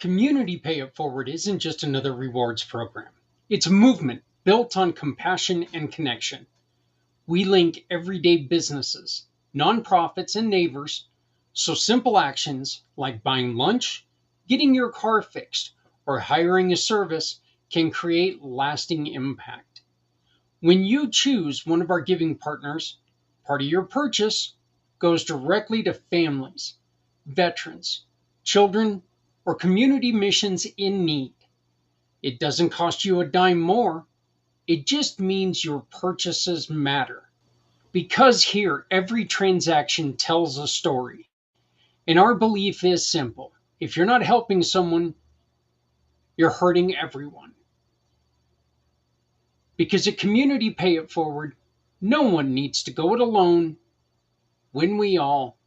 Community Pay It Forward isn't just another rewards program. It's a movement built on compassion and connection. We link everyday businesses, nonprofits, and neighbors so simple actions like buying lunch, getting your car fixed, or hiring a service can create lasting impact. When you choose one of our giving partners, part of your purchase goes directly to families, veterans, children, or community missions in need. It doesn't cost you a dime more. It just means your purchases matter. Because here, every transaction tells a story. And our belief is simple. If you're not helping someone, you're hurting everyone. Because at Community Pay It Forward, no one needs to go it alone when we all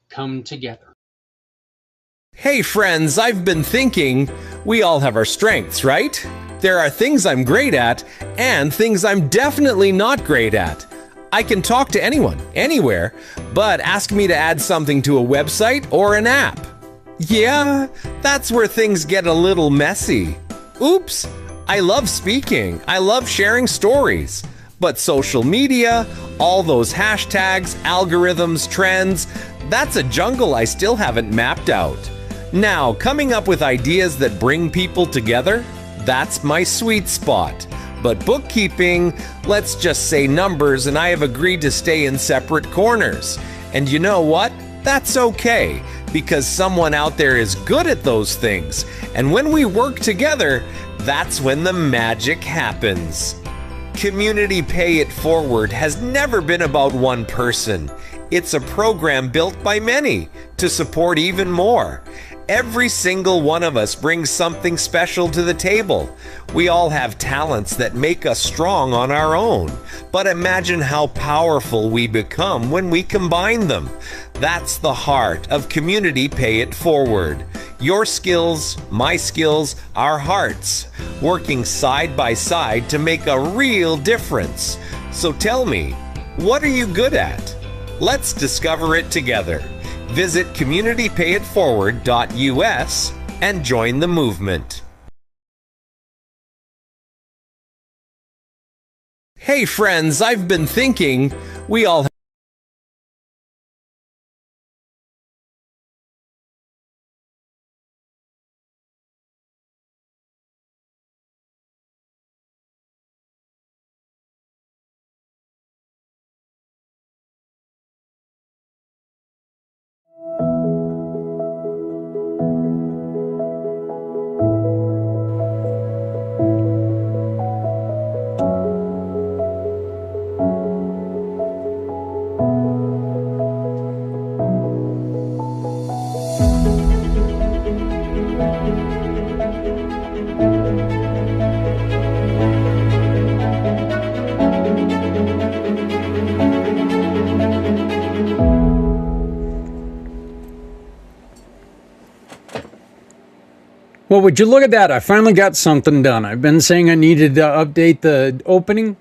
come together. Hey friends, I've been thinking, we all have our strengths, right? There are things I'm great at and things I'm definitely not great at. I can talk to anyone, anywhere, but ask me to add something to a website or an app. Yeah, that's where things get a little messy. Oops, I love speaking, I love sharing stories. But social media, all those hashtags, algorithms, trends, that's a jungle I still haven't mapped out. Now, coming up with ideas that bring people together, that's my sweet spot. But bookkeeping, let's just say numbers, and I have agreed to stay in separate corners. And you know what? That's okay, because someone out there is good at those things. And when we work together, that's when the magic happens. Community Pay It Forward has never been about one person. It's a program built by many to support even more. Every single one of us brings something special to the table. We all have talents that make us strong on our own. But imagine how powerful we become when we combine them. That's the heart of Community Pay It Forward. Your skills, my skills, our hearts, working side by side to make a real difference. So tell me, what are you good at? Let's discover it together. Visit communitypayitforward.us and join the movement. Hey friends, I've been thinking, we all Well, would you look at that? I finally got something done. I've been saying I needed to update the opening.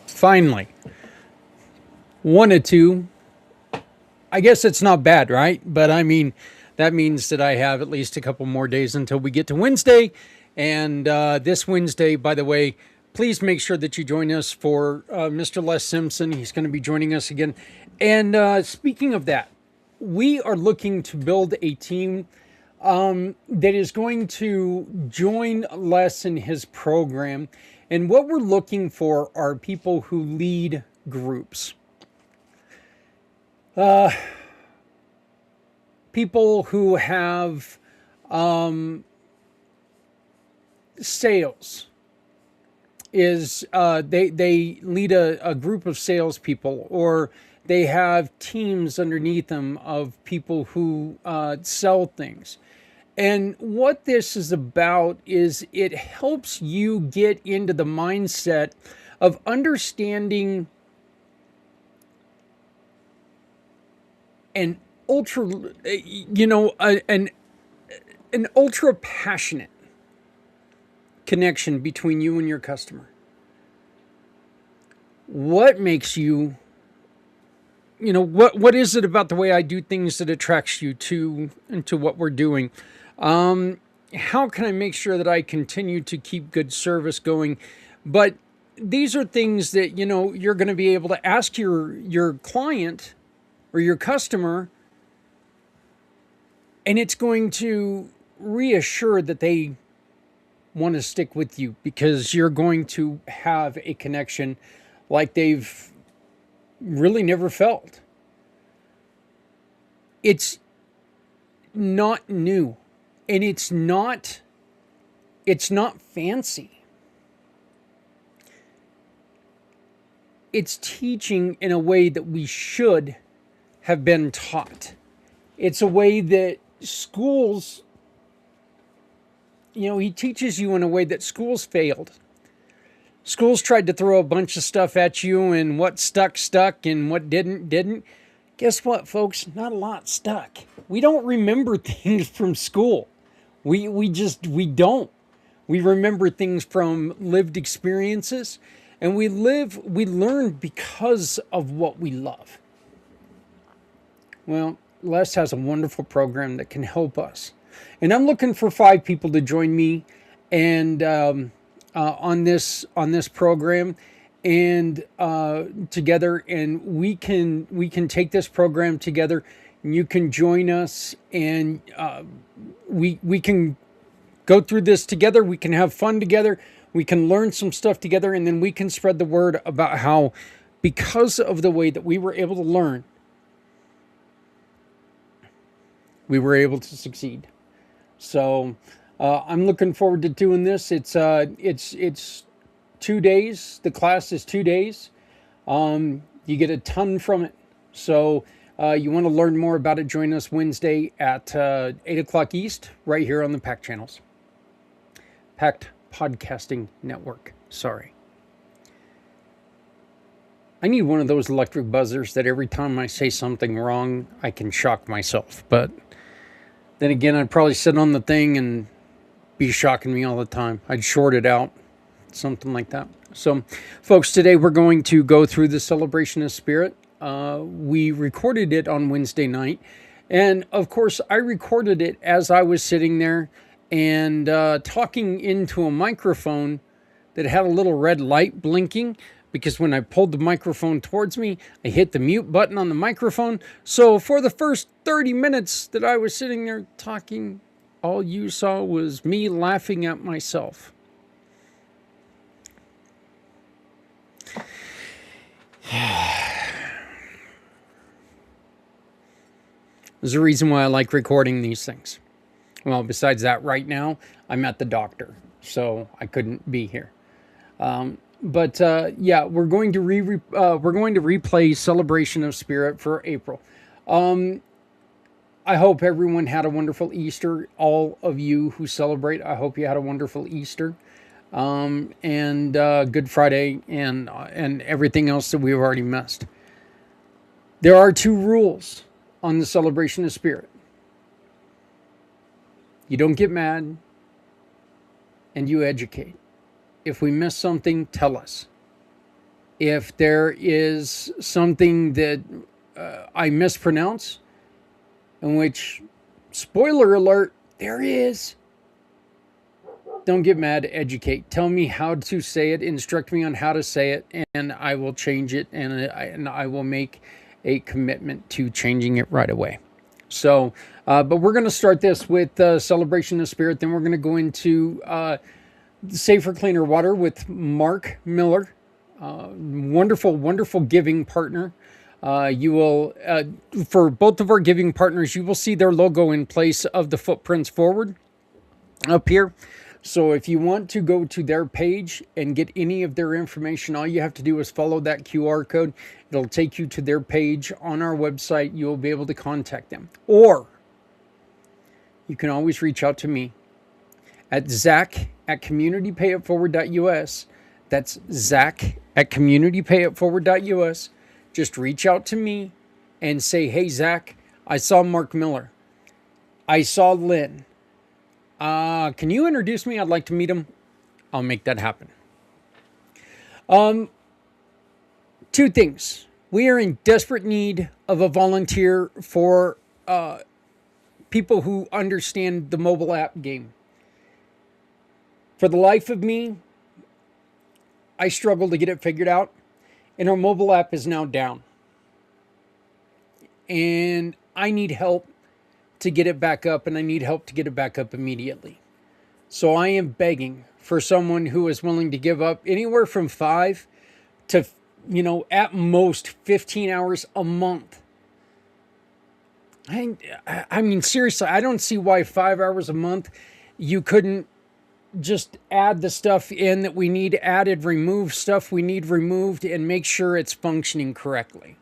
Finally. Wanted to. I guess it's not bad, right? But I mean, that means that I have at least a couple more days until we get to Wednesday. And this Wednesday, by the way, please make sure that you join us for Mr. Les Simpson. He's going to be joining us again. And speaking of that, we are looking to build a team that is going to join Les in his program. And what we're looking for are people who lead groups. People who have sales. They lead a group of salespeople, or they have teams underneath them of people who sell things. And what this is about is it helps you get into the mindset of understanding an ultra, an ultra passionate connection between you and your customer. What makes you, what is it about the way I do things that attracts you to into what we're doing? How can I make sure that I continue to keep good service going? But these are things that, you're going to be able to ask your client or your customer, and it's going to reassure that they want to stick with you because you're going to have a connection like they've really never felt. It's not new, and it's not fancy. It's teaching in a way that we should have been taught. It's a way that schools, he teaches you in a way that schools failed. Schools tried to throw a bunch of stuff at you, and what stuck, and what didn't. Guess what, folks? Not a lot stuck. We don't remember things from school. We don't. We remember things from lived experiences, and we learn because of what we love. Well, Les has a wonderful program that can help us. And I'm looking for 5 people to join me and on this program, and together, and we can take this program together, and you can join us, and we can go through this together. We can have fun together. We can learn some stuff together, and then we can spread the word about how, because of the way that we were able to learn, we were able to succeed. So I'm looking forward to doing this. It's 2 days. The class is 2 days. You get a ton from it. So you want to learn more about it, join us Wednesday at 8 o'clock East, right here on the pACT channels. pACT Podcasting Network. Sorry. I need one of those electric buzzers that every time I say something wrong, I can shock myself. But then again, I'd probably sit on the thing and be shocking me all the time. I'd short it out, something like that. So, folks, today we're going to go through the Celebration of Spirit. We recorded it on Wednesday night. And, of course, I recorded it as I was sitting there and talking into a microphone that had a little red light blinking, because when I pulled the microphone towards me, I hit the mute button on the microphone. So for the first 30 minutes that I was sitting there talking, all you saw was me laughing at myself. There's a reason why I like recording these things. Well, besides that, right now, I'm at the doctor, so I couldn't be here. But we're going to replay Celebration of Spirit for April. I hope everyone had a wonderful Easter. All of you who celebrate, I hope you had a wonderful Easter, and Good Friday, and everything else that we've already missed. There are 2 rules on the Celebration of Spirit. You don't get mad, and you educate. If we miss something, tell us. If there is something that I mispronounce, in which, spoiler alert, there is, don't get mad, educate. Tell me how to say it, instruct me on how to say it, and I will change it, and I will make a commitment to changing it right away. So, but we're going to start this with Celebration of Spirit, then we're going to go into Safer, Cleaner Water with Mark Miller, wonderful, wonderful giving partner. You will, for both of our giving partners, you will see their logo in place of the footprints forward up here. So if you want to go to their page and get any of their information, all you have to do is follow that QR code. It'll take you to their page on our website. You'll be able to contact them. Or you can always reach out to me at Zach@communitypayitforward.us. That's Zach@communitypayitforward.us. Just reach out to me and say, hey, Zach, I saw Mark Miller. I saw Lynn. Can you introduce me? I'd like to meet him. I'll make that happen. 2 things. We are in desperate need of a volunteer for people who understand the mobile app game. For the life of me, I struggle to get it figured out, and our mobile app is now down. And I need help to get it back up, and I need help to get it back up immediately. So I am begging for someone who is willing to give up anywhere from 5 to, at most 15 hours a month. I mean, seriously, I don't see why 5 hours a month you couldn't just add the stuff in that we need added, remove stuff we need removed, and make sure it's functioning correctly.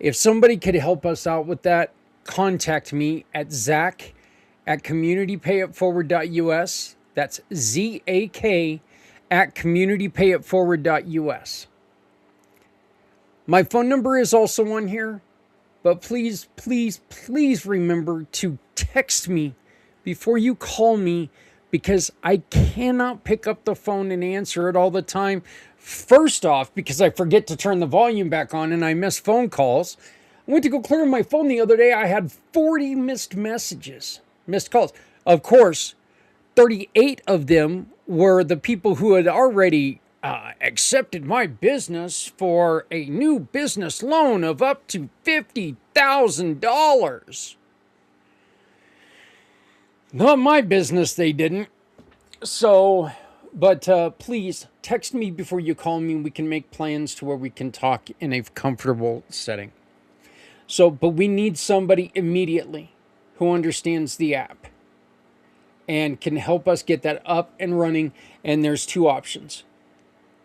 If somebody could help us out with that, contact me at Zach at communitypayitforward.us. That's ZAK at communitypayitforward.us. My phone number is also on here, but please, please, please remember to text me before you call me, because I cannot pick up the phone and answer it all the time. First off, because I forget to turn the volume back on and I miss phone calls. I went to go clear my phone the other day. I had 40 missed calls. Of course, 38 of them were the people who had already accepted my business for a new business loan of up to $50,000. Not my business, they didn't. So, but please text me before you call me. We can make plans to where we can talk in a comfortable setting. So, but we need somebody immediately who understands the app and can help us get that up and running. And there's 2 options.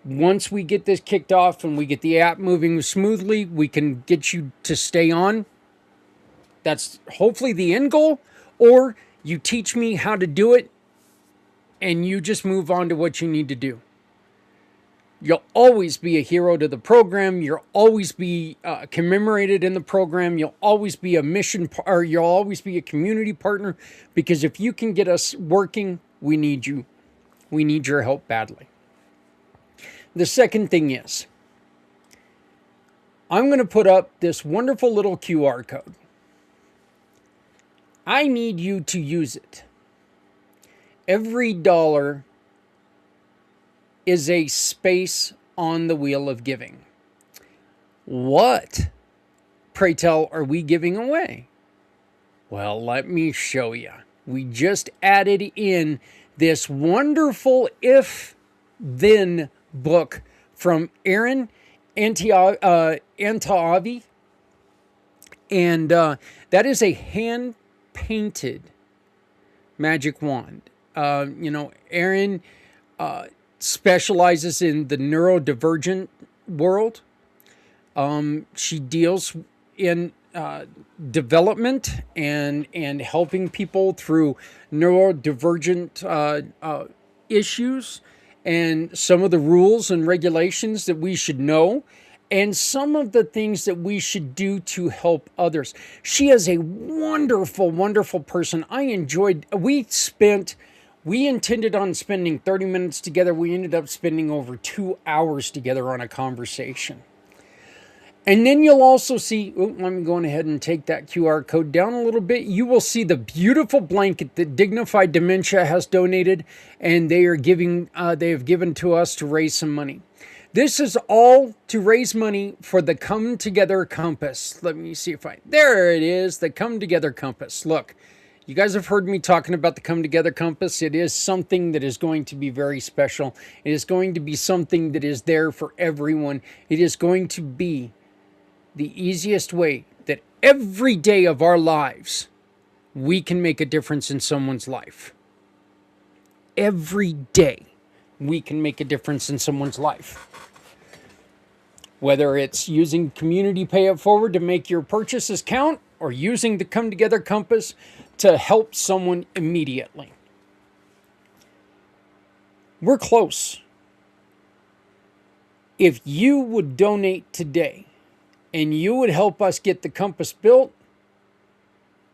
Once we get this kicked off and we get the app moving smoothly, we can get you to stay on. That's hopefully the end goal. Or you teach me how to do it and you just move on to what you need to do. You'll always be a hero to the program. You'll always be commemorated in the program. You'll always be a you'll always be a community partner, because if you can get us working, we need you. We need your help badly. The second thing is, I'm going to put up this wonderful little QR code. I need you to use it. Every dollar is a space on the wheel of giving. What, pray tell, are we giving away? Well, let me show you. We just added in this wonderful if-then book from Aaron Antavi. And that is a hand-painted magic wand. Aaron specializes in the neurodivergent world. She deals in development and helping people through neurodivergent issues, and some of the rules and regulations that we should know, and some of the things that we should do to help others. She is a wonderful, wonderful person. We intended on spending 30 minutes together. We ended up spending over 2 hours together on a conversation. And then you'll also see, I'm going ahead and take that QR code down a little bit. You will see the beautiful blanket that Dignified Dementia has donated, and they have given to us to raise some money. This is all to raise money for the Come Together Compass. Let me see there it is, the Come Together Compass. Look, you guys have heard me talking about the Come Together Compass. It is something that is going to be very special. It is going to be something that is there for everyone. It is going to be the easiest way that every day of our lives we can make a difference in someone's life. Every day we can make a difference in someone's life. Whether it's using Community Pay It Forward to make your purchases count, or using the Come Together Compass to help someone immediately. We're close. If you would donate today, and you would help us get the compass built,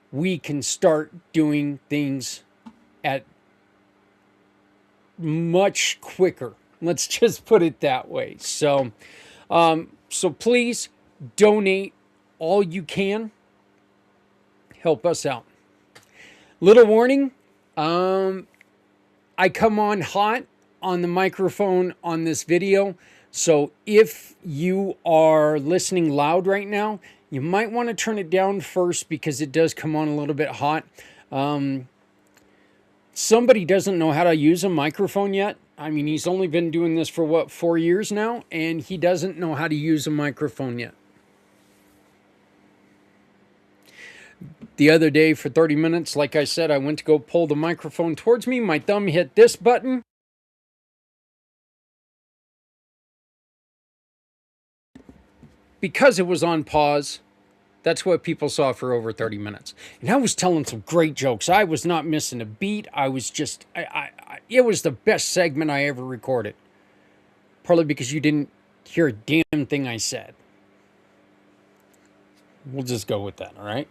we can start doing things at much quicker. Let's just put it that way. So please donate all you can. Help us out. Little warning, I come on hot on the microphone on this video. So if you are listening loud right now, you might want to turn it down first because it does come on a little bit hot. Somebody doesn't know how to use a microphone yet. I mean, he's only been doing this for what, 4 years now, and he doesn't know how to use a microphone yet. The other day for 30 minutes, like I said, I went to go pull the microphone towards me. My thumb hit this button. Because it was on pause, that's what people saw for over 30 minutes. And I was telling some great jokes. I was not missing a beat. I was just, it was the best segment I ever recorded. Partly because you didn't hear a damn thing I said. We'll just go with that, all right?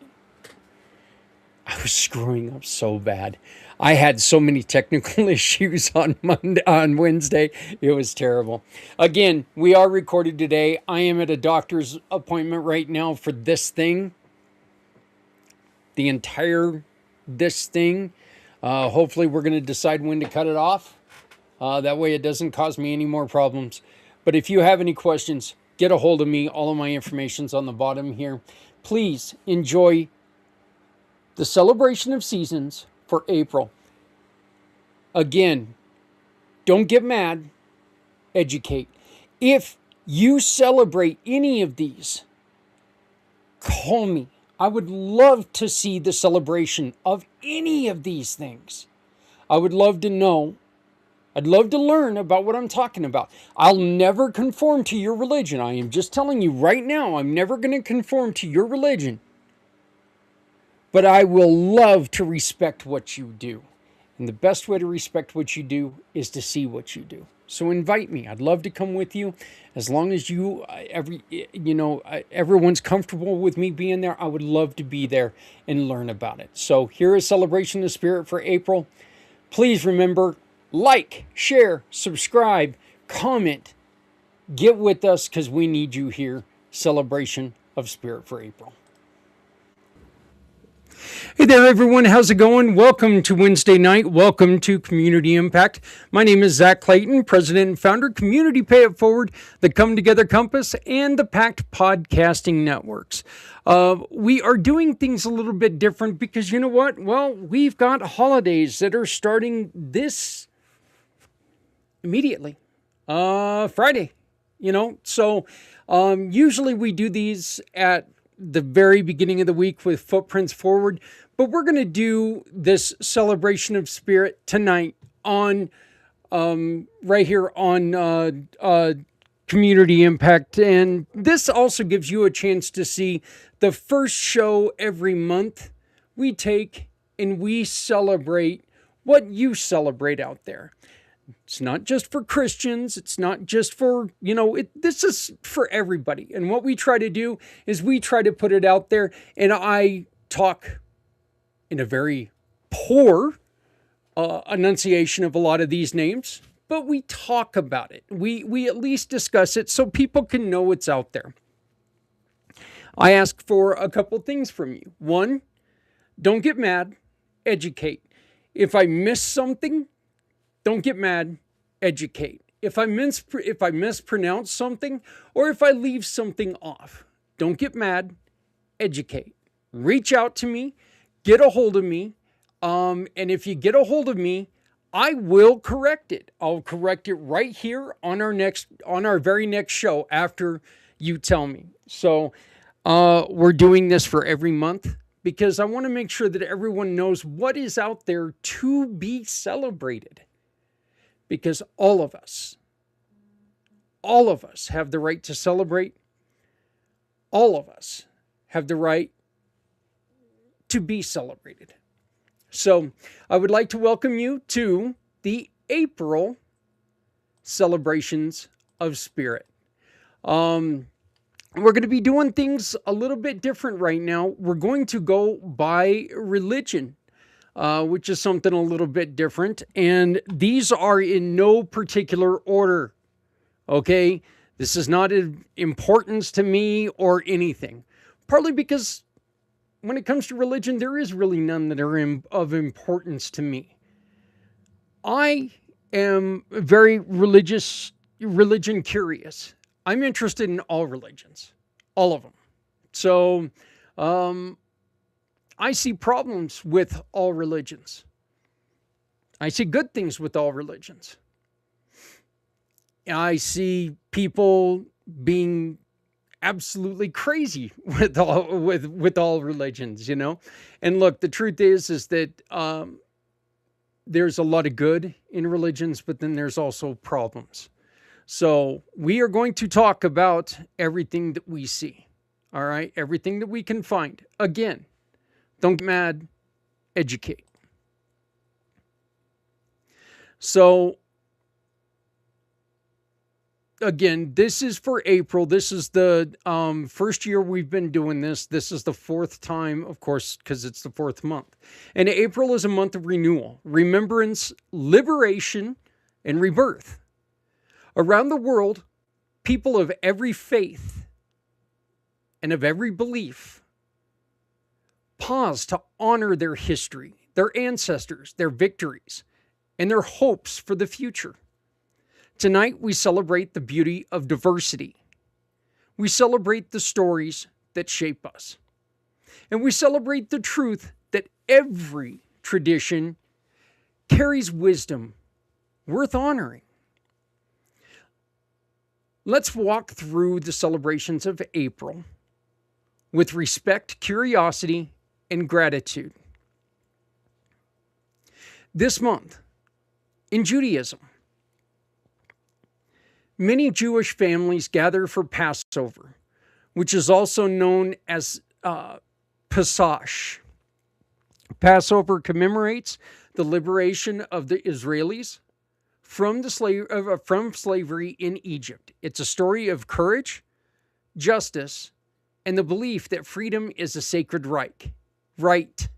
I was screwing up so bad. I had so many technical issues on Wednesday. It was terrible. Again, we are recorded today. I am at a doctor's appointment right now for this thing. The entire this thing. Hopefully we're going to decide when to cut it off. That way it doesn't cause me any more problems. But if you have any questions, get a hold of me. All of my information's on the bottom here. Please enjoy the celebration of seasons for April. Again, don't get mad, educate. If you celebrate any of these, call me. I would love to see the celebration of any of these things. I would love to know. I'd love to learn about what I'm talking about. I'll never conform to your religion. I am just telling you right now, I'm never going to conform to your religion. But I will love to respect what you do. And the best way to respect what you do is to see what you do. So invite me. I'd love to come with you. As long as everyone's comfortable with me being there, I would love to be there and learn about it. So here is Celebration of the Spirit for April. Please remember, like, share, subscribe, comment. Get with us because we need you here. Celebration of Spirit for April. Hey there, everyone. How's it going? Welcome to Wednesday night. Welcome to Community Impact. My name is Zach Clayton, President and Founder, Community Pay It Forward, the Come Together Compass, and the pACT Podcasting Networks. We are doing things a little bit different because you know what? Well, we've got holidays that are starting this immediately. Friday, So usually we do these at the very beginning of the week with Footprints Forward, but we're going to do this celebration of spirit tonight on right here on Community Impact. And this also gives you a chance to see the first show every month we take and we celebrate what you celebrate out there. It's not just for Christians. It's not just for, this is for everybody. And what we try to do is we try to put it out there. And I talk in a very poor enunciation of a lot of these names, but we talk about it. We at least discuss it so people can know it's out there. I ask for a couple things from you. One, don't get mad, educate. If I miss something, don't get mad, educate. If I mispronounce something or if I leave something off, don't get mad, educate. Reach out to me, get a hold of me. And if you get a hold of me, I will correct it. I'll correct it right here on our very next show after you tell me. So we're doing this for every month because I want to make sure that everyone knows what is out there to be celebrated. Because all of us have the right to celebrate. All of us have the right to be celebrated. So I would like to welcome you to the April celebrations of Spirit. We're going to be doing things a little bit different right now. We're going to go by religion. Which is something a little bit different. And these are in no particular order, okay? This is not of importance to me or anything. Partly because when it comes to religion, there is really none that are of importance to me. I am very religion curious. I'm interested in all religions, all of them. So I see problems with all religions. I see good things with all religions. I see people being absolutely crazy with all religions, And look, the truth is that there's a lot of good in religions, but then there's also problems. So we are going to talk about everything that we see. All right, everything that we can find. Again, don't get mad, educate. So again, this is for April. This is the first year we've been doing this. This is the fourth time, of course, because it's the fourth month. And April is a month of renewal, remembrance, liberation, and rebirth. Around the world, people of every faith and of every belief pause to honor their history, their ancestors, their victories, and their hopes for the future. Tonight, we celebrate the beauty of diversity. We celebrate the stories that shape us. And we celebrate the truth that every tradition carries wisdom worth honoring. Let's walk through the celebrations of April with respect, curiosity, and gratitude. This month, in Judaism, many Jewish families gather for Passover, which is also known as Pesach. Passover commemorates the liberation of the Israelis from slavery in Egypt. It's a story of courage, justice, and the belief that freedom is a sacred right.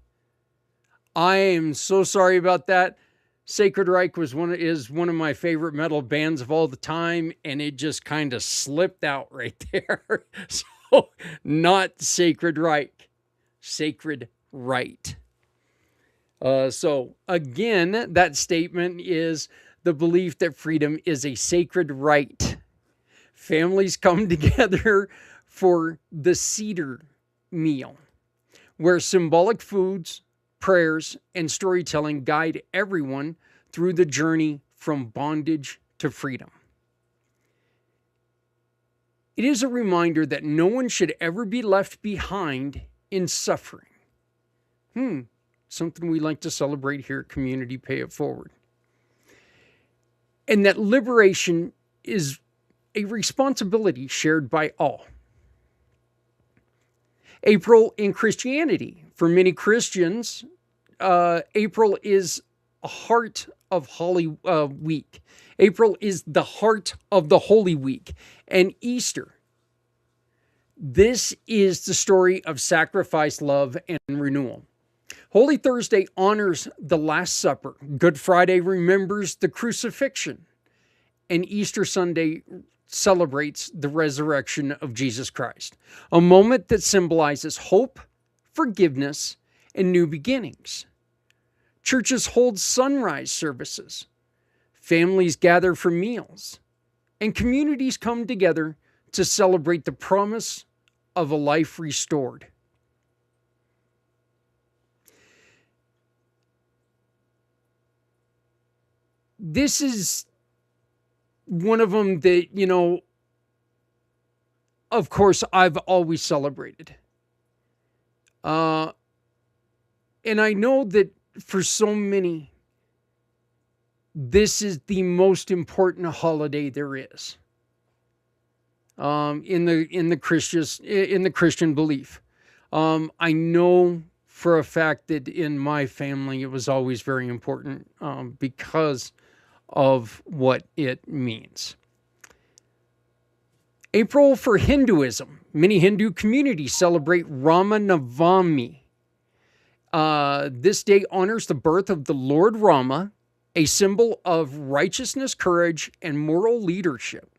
I am so sorry about that. Sacred Reich is one of my favorite metal bands of all the time, and it just kind of slipped out right there. So, not Sacred Reich, Sacred Right. So, again, that statement is the belief that freedom is a sacred right. Families come together for the Seder meal, where symbolic foods, prayers, and storytelling guide everyone through the journey from bondage to freedom. It is a reminder that no one should ever be left behind in suffering. Something we like to celebrate here at Community Pay It Forward. And that liberation is a responsibility shared by all. April in Christianity. For many Christians, April is a heart of Holy Week. April is the heart of the Holy Week and Easter. This is the story of sacrifice, love, and renewal. Holy Thursday honors the Last Supper. Good Friday remembers the crucifixion. And Easter Sunday celebrates the resurrection of Jesus Christ, a moment that symbolizes hope, forgiveness, and new beginnings. Churches hold sunrise services. Families gather for meals. And communities come together to celebrate the promise of a life restored. This is one of them that, of course, I've always celebrated. And I know that for so many, this is the most important holiday there is in the Christian belief. I know for a fact that in my family it was always very important because of what it means. April for Hinduism. Many Hindu communities celebrate Rama Navami. This day honors the birth of the Lord Rama, a symbol of righteousness, courage, and moral leadership.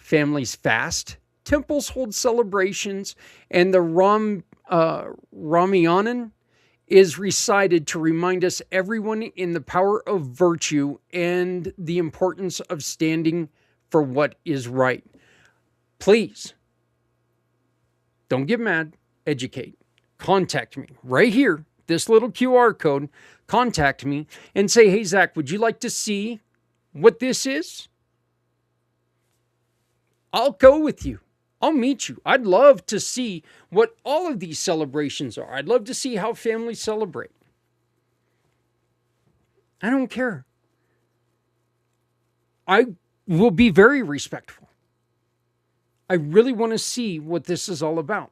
Families fast, temples hold celebrations, and the Ramayanan is recited to remind us everyone in the power of virtue and the importance of standing for what is right. Please, don't get mad, educate. Contact me right here, this little QR code. Contact me and say, hey, Zach, would you like to see what this is? I'll go with you. I'll meet you. I'd love to see what all of these celebrations are. I'd love to see how families celebrate. I don't care. I will be very respectful. I really want to see what this is all about.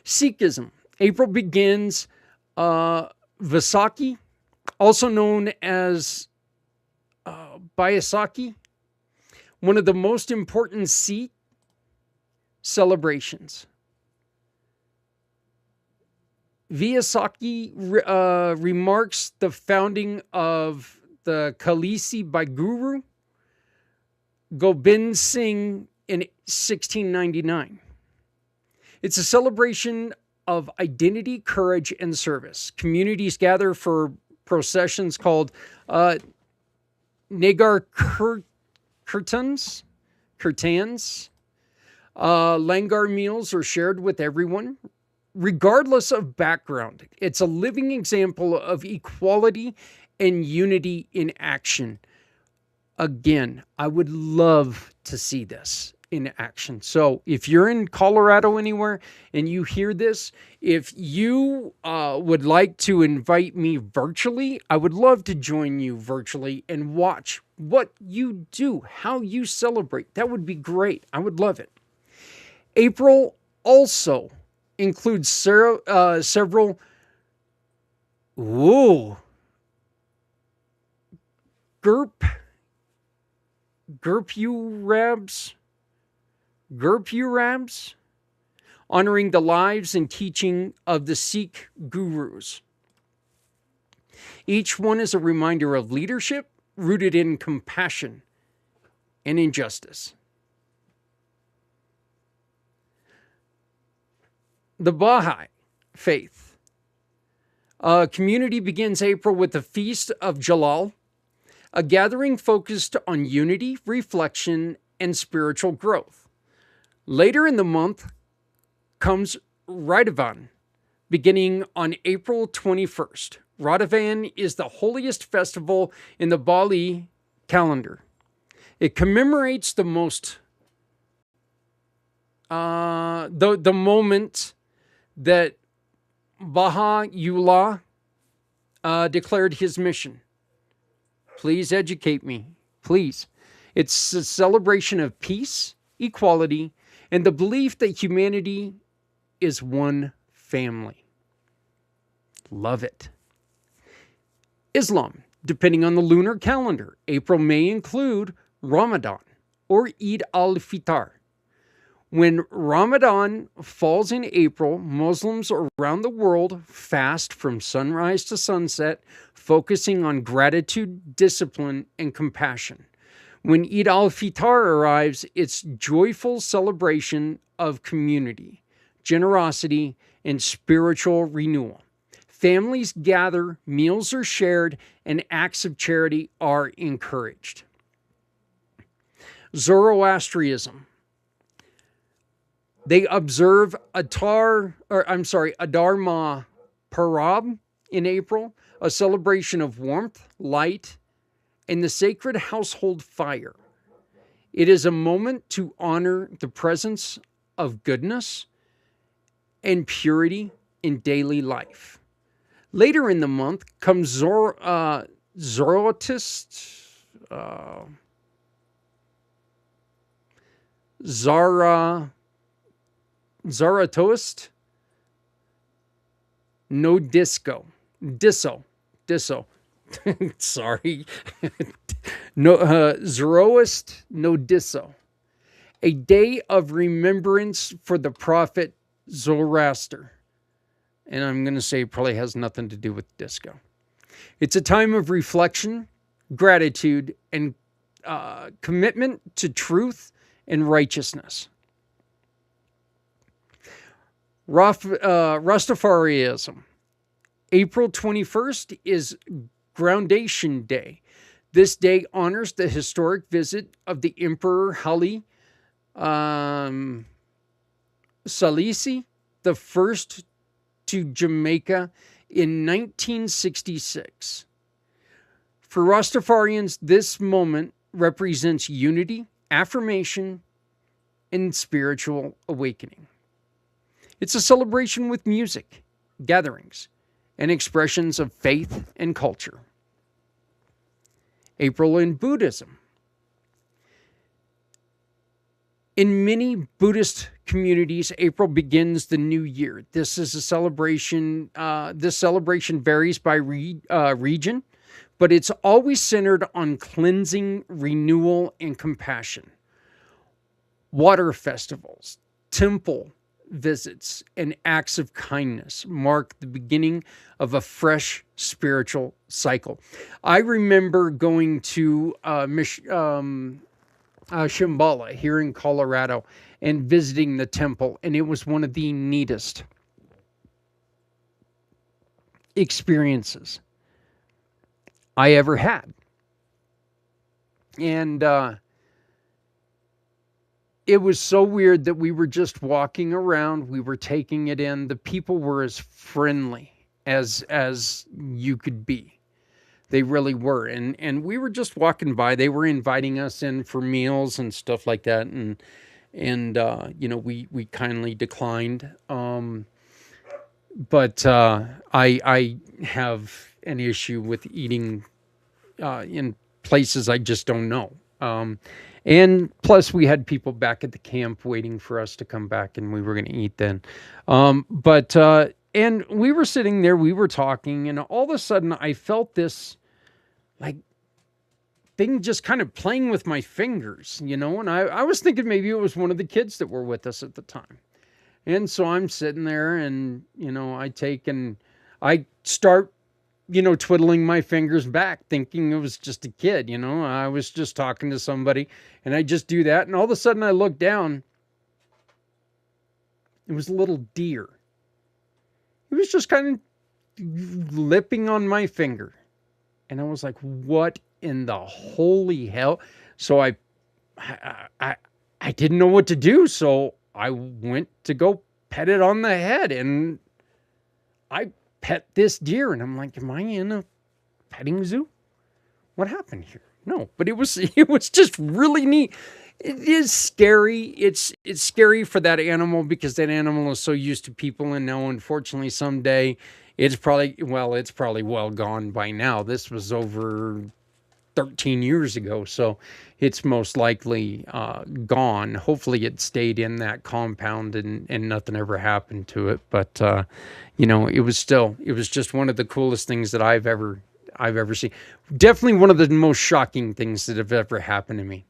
Sikhism. April begins Vaisakhi, also known as Baisakhi, one of the most important Sikh celebrations. Vaisakhi remarks the founding of the Khalisi by Guru Gobind Singh in 1699. It's a celebration of identity, courage, and service. Communities gather for processions called Nagar Kirtans. Langar meals are shared with everyone, regardless of background. It's a living example of equality and unity in action. Again, I would love to see this in action. So if you're in Colorado anywhere and you hear this, if you would like to invite me virtually, I would love to join you virtually and watch what you do, how you celebrate. That would be great. I would love it. April also includes several Gurpurabs, honoring the lives and teaching of the Sikh gurus. Each one is a reminder of leadership rooted in compassion and injustice. The Baha'i faith. Community begins April with the Feast of Jalal, a gathering focused on unity, reflection, and spiritual growth. Later in the month comes Radhavan, beginning on April 21st. Radhavan is the holiest festival in the Bali calendar. It commemorates the moment that Baha'u'llah declared his mission. Please educate me, please. It's a celebration of peace, equality, and the belief that humanity is one family. Love it. Islam, depending on the lunar calendar, April may include Ramadan or Eid al-Fitr. When Ramadan falls in April, Muslims around the world fast from sunrise to sunset, focusing on gratitude, discipline, and compassion. When Eid al-Fitr arrives, it's joyful celebration of community, generosity, and spiritual renewal. Families gather, meals are shared, and acts of charity are encouraged. Zoroastrianism. They observe Adar Ma Parab in April, a celebration of warmth, light, and the sacred household fire. It is a moment to honor the presence of goodness and purity in daily life. Later in the month comes Zoroaster, Zaratost, no disco, disso, sorry, no Zoroast, no disso, a day of remembrance for the prophet Zoroaster, and I'm going to say it probably has nothing to do with disco. It's a time of reflection, gratitude, and commitment to truth and righteousness. Rastafarianism. April 21st is Groundation Day. This day honors the historic visit of the Emperor Haile Selassie the first to Jamaica in 1966. For Rastafarians, this moment represents unity, affirmation, and spiritual awakening. It's a celebration with music, gatherings, and expressions of faith and culture. April in Buddhism. In many Buddhist communities, April begins the new year. This is a celebration. This celebration varies by region, but it's always centered on cleansing, renewal, and compassion. Water festivals, temple visits, and acts of kindness mark the beginning of a fresh spiritual cycle. I remember going to Shambhala here in Colorado and visiting the temple, and it was one of the neatest experiences I ever had. And it was so weird that we were just walking around, we were taking it in. The people were as friendly as you could be. They really were. And we were just walking by. They were inviting us in for meals and stuff like that. And we kindly declined. But I have an issue with eating in places I just don't know. And plus we had people back at the camp waiting for us to come back, and we were going to eat then. And we were sitting there, we were talking, and all of a sudden I felt this like thing just kind of playing with my fingers, and I was thinking maybe it was one of the kids that were with us at the time. And so I'm sitting there and, I start, twiddling my fingers back, thinking it was just a kid, I was just talking to somebody, and I just do that. And all of a sudden I look down. It was a little deer. It was just kind of lipping on my finger. And I was like, what in the holy hell? So I didn't know what to do. So I went to go pet it on the head, and I pet this deer, and I'm like, am I in a petting zoo? What happened here? No, but it was just really neat. It is scary. It's scary for that animal, because that animal is so used to people, and now unfortunately someday it's probably well gone by now. This was over 13 years ago, so it's most likely gone. Hopefully it stayed in that compound and nothing ever happened to it. But it was just one of the coolest things that I've ever seen. Definitely one of the most shocking things that have ever happened to me.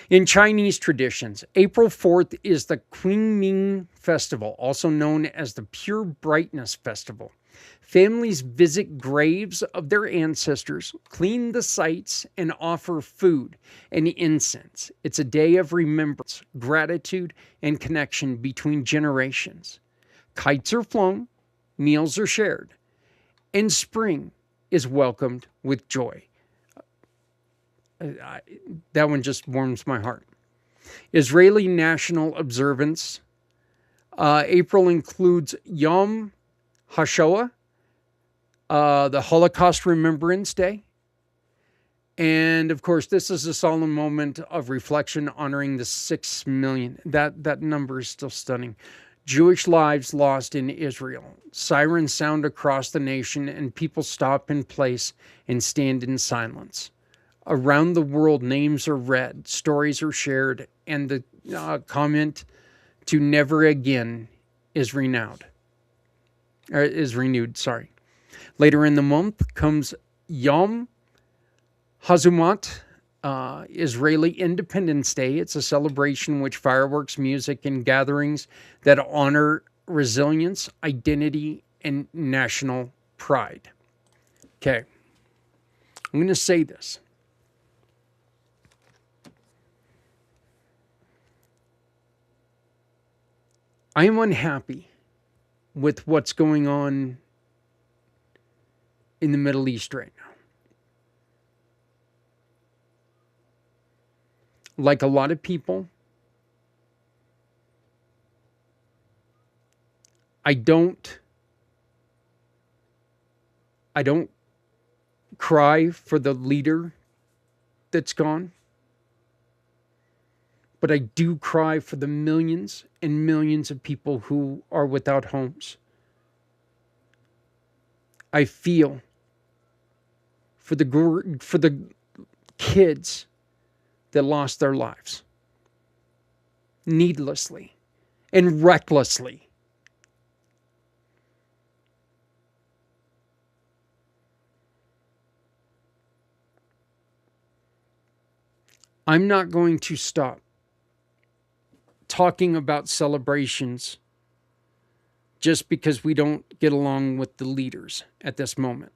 In Chinese traditions, April 4th is the Qingming Festival, also known as the Pure Brightness Festival. Families visit graves of their ancestors, clean the sites, and offer food and incense. It's a day of remembrance, gratitude, and connection between generations. Kites are flown, meals are shared, and spring is welcomed with joy. That one just warms my heart. Israeli national observance. April includes Yom HaShoah, the Holocaust Remembrance Day. And of course, this is a solemn moment of reflection honoring the 6 million. That number is still stunning. Jewish lives lost in Israel. Sirens sound across the nation, and people stop in place and stand in silence. Around the world, names are read, stories are shared, and the comment to never again is renewed. Later in the month comes Yom Hazumat, Israeli Independence Day. It's a celebration in which fireworks, music, and gatherings that honor resilience, identity, and national pride. Okay, I'm going to say this. I am unhappy with what's going on in the Middle East right now. Like a lot of people, I don't cry for the leader that's gone, but I do cry for the millions and millions of people who are without homes. I feel for the kids that lost their lives needlessly and recklessly. I'm not going to stop talking about celebrations just because we don't get along with the leaders at this moment.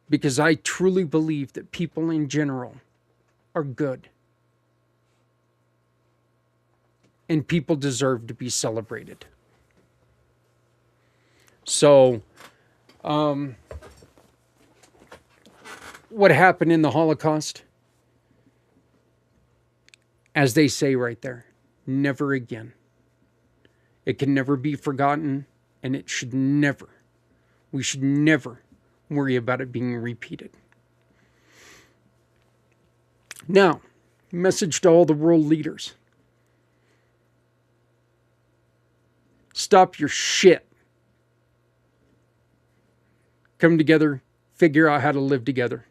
Because I truly believe that people in general are good. And people deserve to be celebrated. So, what happened in the Holocaust? As they say right there, never again. It can never be forgotten, and we should never worry about it being repeated. Now, message to all the world leaders. Stop your shit. Come together, figure out how to live together.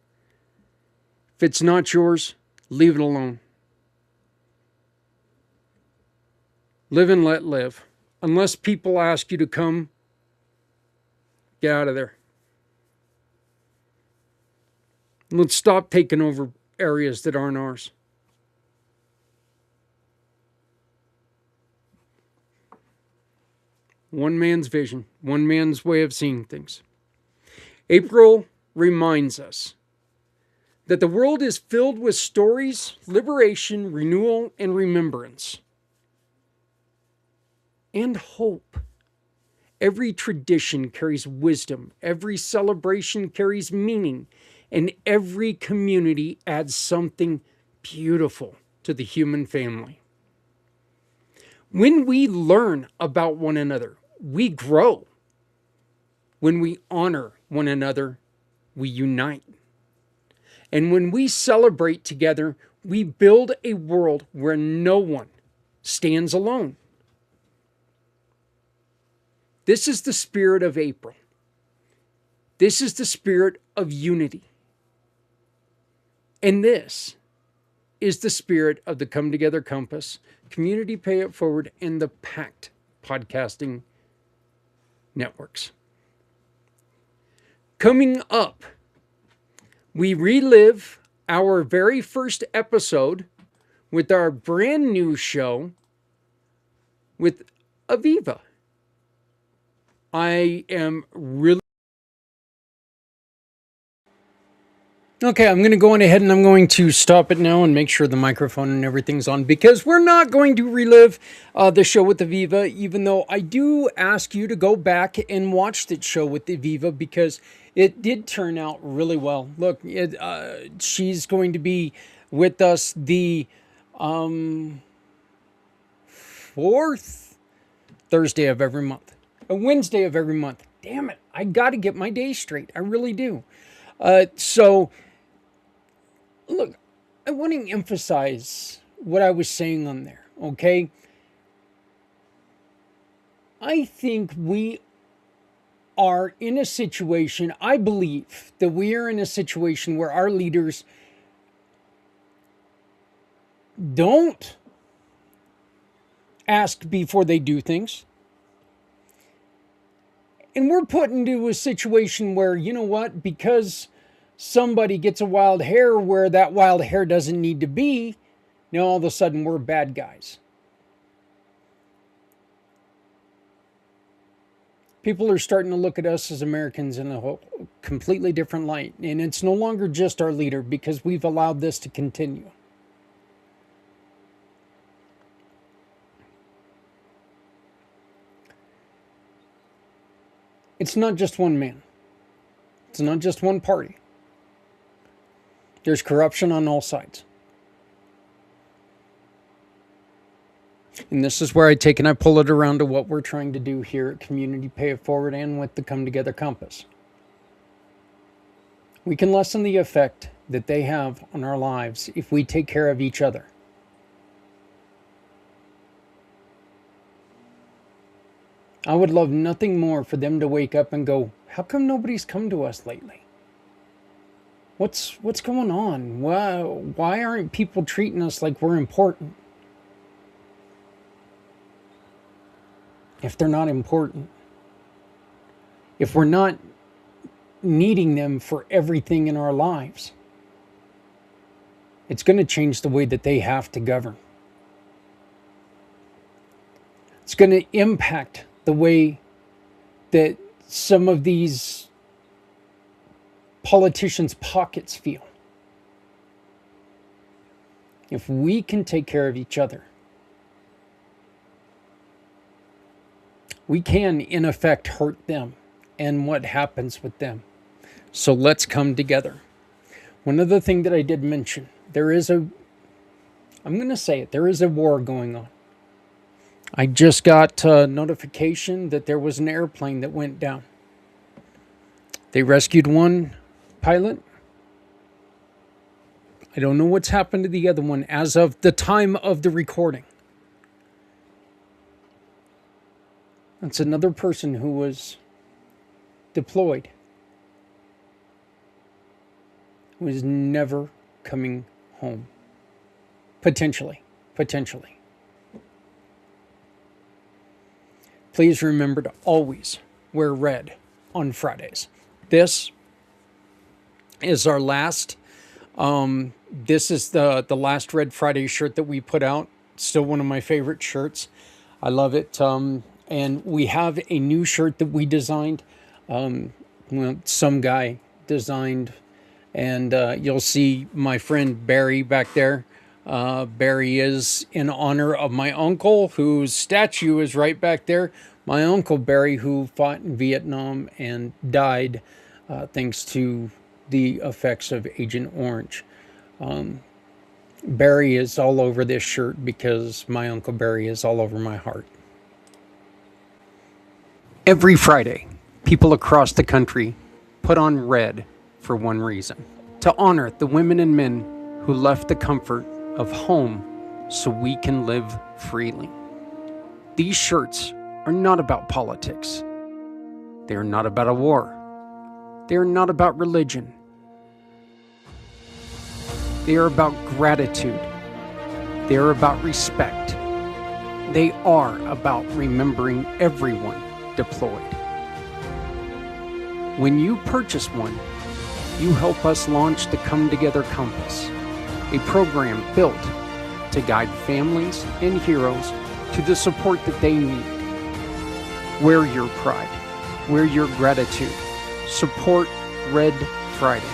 If it's not yours, leave it alone. Live and let live. Unless people ask you to come, get out of there. Let's stop taking over areas that aren't ours. One man's vision, one man's way of seeing things. April reminds us that the world is filled with stories, liberation, renewal, and remembrance. And hope. Every tradition carries wisdom. Every celebration carries meaning. And every community adds something beautiful to the human family. When we learn about one another, we grow. When we honor one another, we unite. And when we celebrate together, we build a world where no one stands alone. This is the spirit of April. This is the spirit of unity. And this is the spirit of the Come Together Compass, Community Pay It Forward, and the pACT podcasting networks. Coming up, we relive our very first episode with our brand new show with Aviva. I am really... Okay, I'm going to go on ahead and I'm going to stop it now and make sure the microphone and everything's on, because we're not going to relive the show with Aviva, even though I do ask you to go back and watch that show with Aviva, because it did turn out really well. Look, she's going to be with us the fourth Thursday of every month. A Wednesday of every month. Damn it. I got to get my days straight. I really do. So, look, I want to emphasize what I was saying on there, okay? I think we are in a situation, I believe that we are in a situation where our leaders don't ask before they do things. And we're put into a situation where, you know what, because somebody gets a wild hair where that wild hair doesn't need to be, now all of a sudden we're bad guys. People are starting to look at us as Americans in a whole completely different light. And it's no longer just our leader, because we've allowed this to continue. It's not just one man. It's not just one party. There's corruption on all sides. And this is where I take and I pull it around to what we're trying to do here at Community Pay It Forward and with the Come Together Compass. We can lessen the effect that they have on our lives if we take care of each other. I would love nothing more for them to wake up and go, how come nobody's come to us lately? What's going on? Why aren't people treating us like we're important? If they're not important, if we're not needing them for everything in our lives, it's going to change the way that they have to govern. It's going to impact the way that some of these politicians' pockets feel. If we can take care of each other, we can, in effect, hurt them and what happens with them. So let's come together. One other thing that I did mention, there is a war going on. I just got notification that there was an airplane that went down. They rescued one pilot. I don't know what's happened to the other one as of the time of the recording. That's another person who was deployed, who is never coming home. Potentially. Please remember to always wear red on Fridays. This is our last, this is the last Red Friday shirt that we put out. Still one of my favorite shirts. I love it. And we have a new shirt that we designed. Some guy designed, and you'll see my friend Barry back there. Barry is in honor of my uncle, whose statue is right back there. My uncle Barry, who fought in Vietnam and died thanks to the effects of Agent Orange. Barry is all over this shirt because my Uncle Barry is all over my heart. Every Friday, people across the country put on red for one reason: to honor the women and men who left the comfort of home so we can live freely. These shirts are not about politics. They are not about a war. They are not about religion. They are about gratitude. They are about respect. They are about remembering everyone deployed. When you purchase one, you help us launch the Come Together Compass, a program built to guide families and heroes to the support that they need. Wear your pride, wear your gratitude, support Red Friday.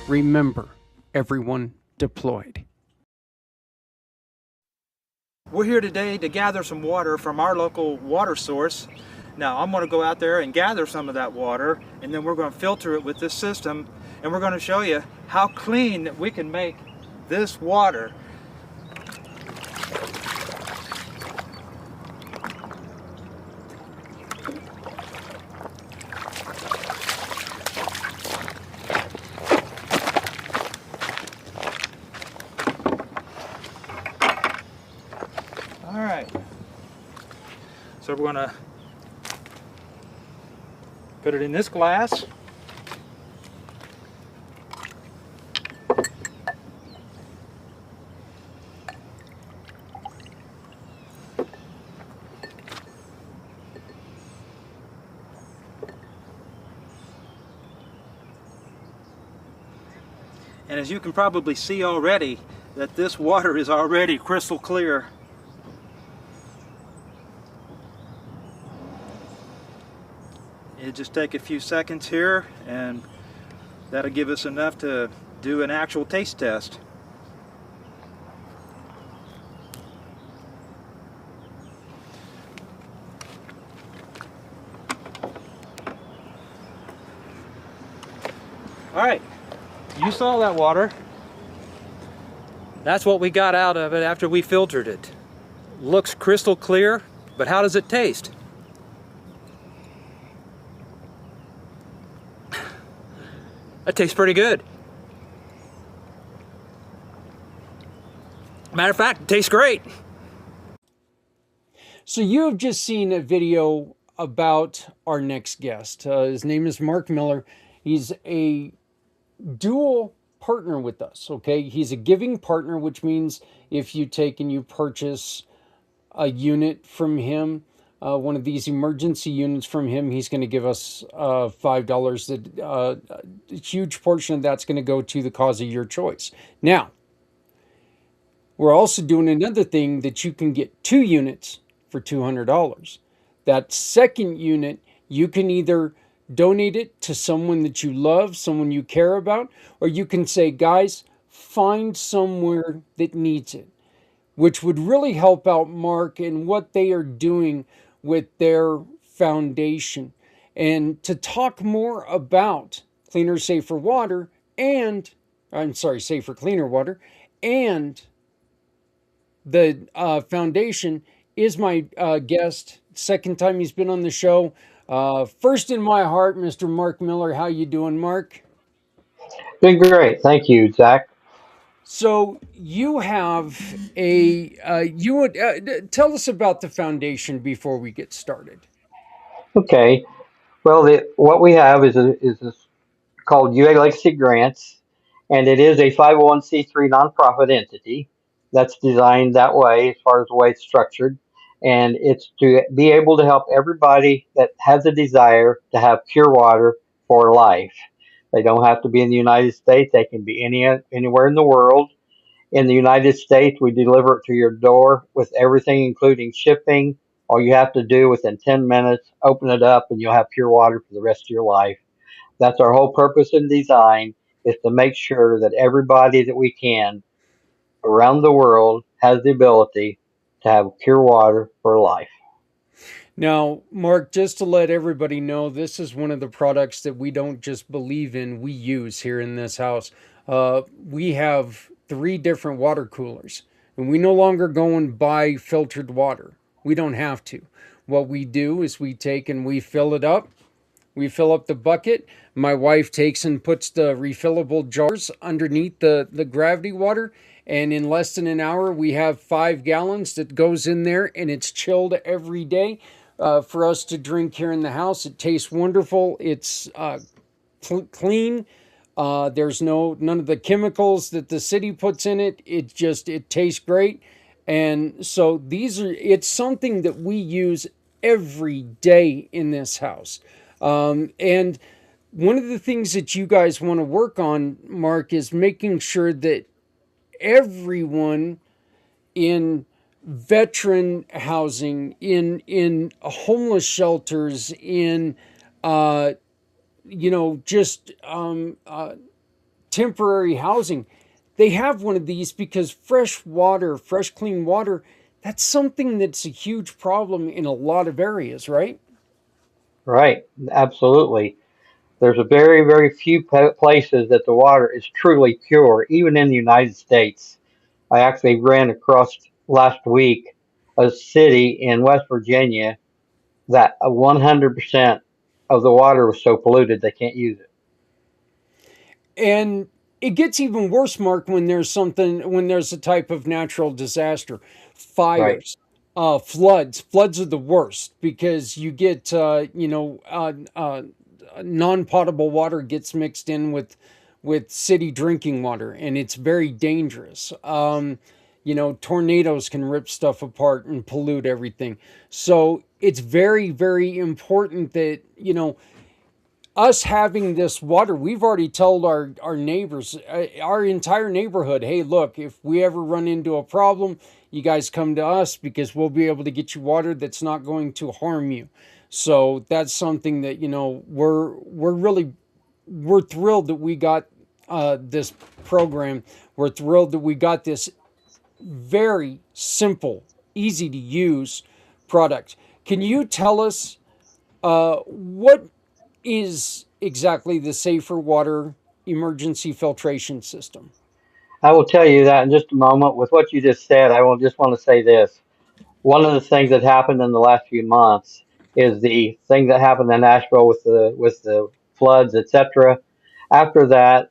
Remember everyone deployed. We're here today to gather some water from our local water source. Now I'm going to go out there and gather some of that water, and then we're going to filter it with this system, and we're going to show you how clean we can make this water. All right, so we're going to put it in this glass. And as you can probably see already, that this water is already crystal clear. It'll just take a few seconds here, and that'll give us enough to do an actual taste test. right, you saw that water. That's what we got out of it after we filtered it. Looks crystal clear, but how does it taste? It tastes pretty good. Matter of fact, it tastes great. So you have just seen a video about our next guest. His name is Mark Miller. He's a dual partner with us, okay? He's a giving partner, which means if you take and you purchase a unit from him, one of these emergency units from him, he's going to give us $5. That a huge portion of that's going to go to the cause of your choice. Now, we're also doing another thing that you can get 2 units for $200. That second unit, you can either donate it to someone that you love, someone you care about, or you can say, guys, find somewhere that needs it, which would really help out Mark and what they are doing with their foundation. And to talk more about cleaner, safer water and, safer, cleaner water and the foundation is my guest. Second time he's been on the show. First in my heart, Mr. Mark Miller. How you doing, Mark? Doing great. Thank you, Zach. So you have you would tell us about the foundation before we get started. Okay. Well, what we have is this called UA Legacy Grants, and it is a 501c3 nonprofit entity that's designed that way as far as the way it's structured. And it's to be able to help everybody that has a desire to have pure water for life. They don't have to be in the United States. They can be anywhere in the world. In the United States, we deliver it to your door with everything, including shipping. All you have to do within 10 minutes, open it up, and you'll have pure water for the rest of your life. That's our whole purpose in design, is to make sure that everybody that we can around the world has the ability to have pure water for life. Now, Mark, just to let everybody know, this is one of the products that we don't just believe in, we use here in this house. We have 3 different water coolers, and we no longer go and buy filtered water. We don't have to. What we do is we take and we fill it up. We fill up the bucket. My wife takes and puts the refillable jars underneath the gravity water. And in less than an hour, we have 5 gallons that goes in there, and it's chilled every day for us to drink here in the house. It tastes wonderful. It's clean. There's none of the chemicals that the city puts in it. It tastes great. And so it's something that we use every day in this house. And one of the things that you guys want to work on, Mark, is making sure that everyone in veteran housing, in homeless shelters, in just temporary housing, they have one of these, because fresh water, fresh clean water, that's something that's a huge problem in a lot of areas, right? Right, absolutely. There's a very, very few places that the water is truly pure, even in the United States. I actually ran across last week a city in West Virginia that 100% of the water was so polluted they can't use it. And it gets even worse, Mark, when there's a type of natural disaster, Right, fires, floods. Floods are the worst, because you get, non-potable water gets mixed in with city drinking water, and it's very dangerous. Tornadoes can rip stuff apart and pollute everything. So it's very, very important that, us having this water, we've already told our neighbors, our entire neighborhood, hey, look, if we ever run into a problem, you guys come to us, because we'll be able to get you water that's not going to harm you. So that's something that, we're thrilled that we got this program. We're thrilled that we got this very simple, easy to use product. Can you tell us what is exactly the safer water emergency filtration system? I will tell you that in just a moment. With what you just said, I will just want to say this. One of the things that happened in the last few months is the thing that happened in Nashville with the floods, etc. After that,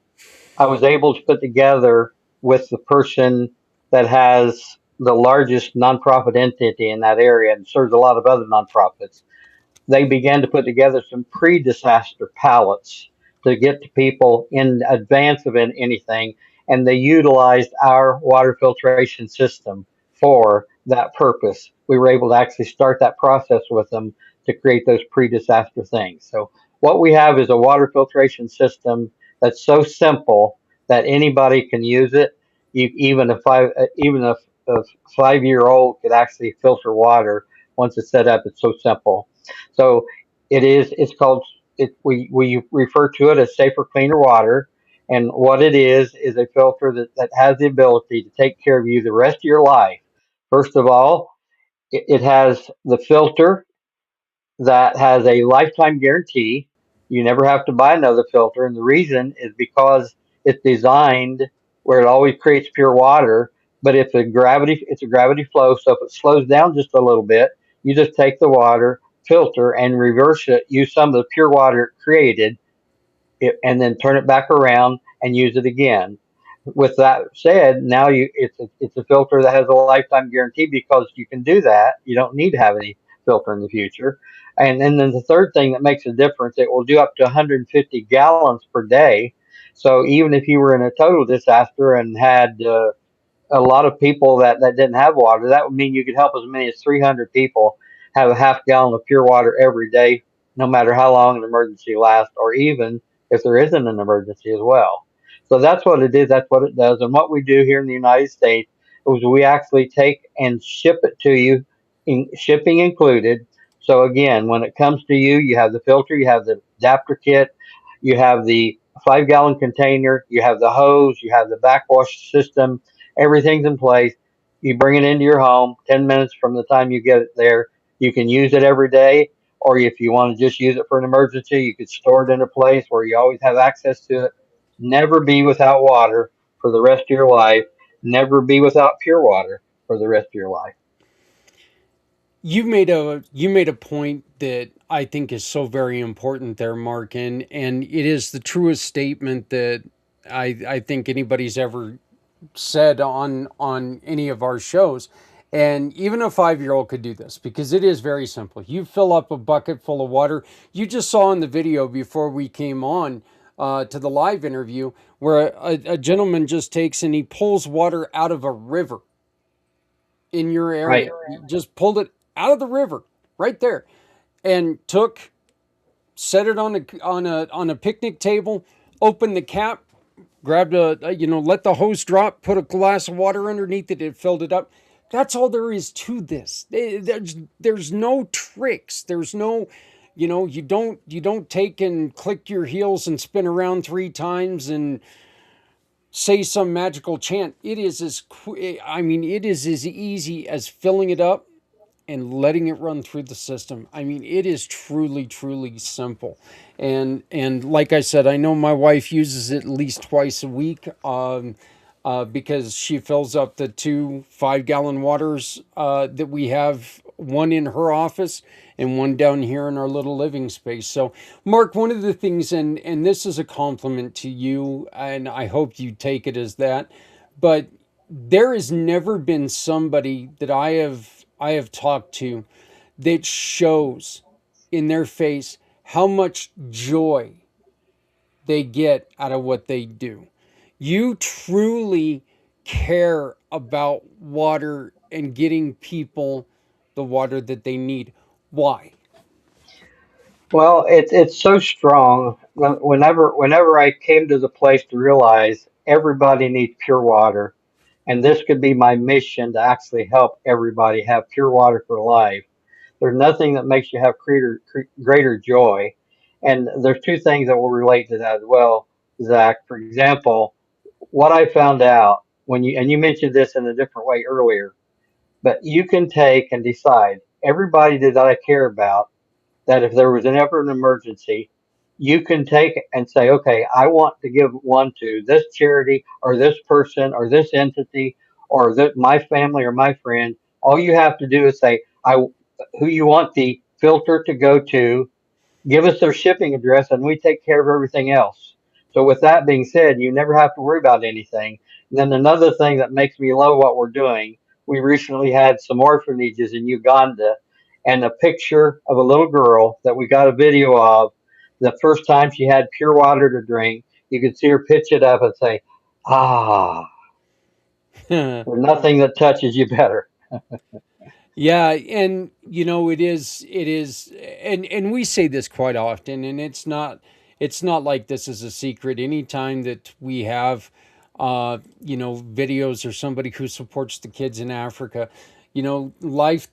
I was able to put together with the person that has the largest nonprofit entity in that area and serves a lot of other nonprofits. They began to put together some pre-disaster pallets to get to people in advance of anything, and they utilized our water filtration system for that purpose. We were able to actually start that process with them to create those pre-disaster things. So what we have is a water filtration system that's so simple that anybody can use it. Even if a 5-year old could actually filter water once it's set up. It's so simple. So it's called we refer to it as safer, cleaner water. And what it is a filter that has the ability to take care of you the rest of your life. First of all, it has the filter that has a lifetime guarantee. You never have to buy another filter, and the reason is because it's designed where it always creates pure water. But if it's a gravity flow, so if it slows down just a little bit, you just take the water filter and reverse it, use some of the pure water it created, and then turn it back around and use it again. With that said, now it's a filter that has a lifetime guarantee because you can do that. You don't need to have any filter in the future. And then the third thing that makes a difference, it will do up to 150 gallons per day. So even if you were in a total disaster and had a lot of people that didn't have water, that would mean you could help as many as 300 people have a half gallon of pure water every day, no matter how long an emergency lasts, or even if there isn't an emergency as well. So that's what it is. That's what it does. And what we do here in the United States is we actually take and ship it to you, shipping included. So again, when it comes to you, you have the filter, you have the adapter kit, you have the 5 gallon container, you have the hose, you have the backwash system. Everything's in place. You bring it into your home 10 minutes from the time you get it there. You can use it every day, or if you want to just use it for an emergency, you could store it in a place where you always have access to it. Never be without water for the rest of your life. Never be without pure water for the rest of your life. You made a point that I think is so very important there, Mark, and it is the truest statement that I think anybody's ever said on any of our shows. And even a 5-year-old could do this because it is very simple. You fill up a bucket full of water. You just saw in the video before we came on to the live interview where a gentleman just takes and he pulls water out of a river in your Right. area. He just pulled it out of the river right there and set it on a picnic table, opened the cap, grabbed let the hose drop, put a glass of water underneath it, it filled it up. That's all there is to this. There's no tricks. There's no, you don't take and click your heels and spin around 3 times and say some magical chant. It is as easy as filling it up and letting it run through the system. I mean, it is truly, truly simple. And like I said, I know my wife uses it at least twice a week because she fills up the 2 5-gallon waters that we have, one in her office and one down here in our little living space. So, Mark, one of the things, and this is a compliment to you, and I hope you take it as that, but there has never been somebody that I have talked to that shows in their face how much joy they get out of what they do. You truly care about water and getting people the water that they need. Why? Well, it's so strong. Whenever I came to the place to realize everybody needs pure water, and this could be my mission to actually help everybody have pure water for life. There's nothing that makes you have greater joy. And there's two things that will relate to that as well, Zach. For example, what I found out you mentioned this in a different way earlier, but you can take and decide everybody that I care about that if there was ever an emergency, you can take and say, okay, I want to give one to this charity or this person or this entity or my family or my friend. All you have to do is say, who you want the filter to go to, give us their shipping address, and we take care of everything else. So with that being said, you never have to worry about anything. And then another thing that makes me love what we're doing, we recently had some orphanages in Uganda, and a picture of a little girl that we got a video of. The first time she had pure water to drink, you could see her pitch it up and say, "Ah, there's nothing that touches you better." Yeah, and it is, and we say this quite often, and it's not like this is a secret. Anytime that we have videos or somebody who supports the kids in Africa, life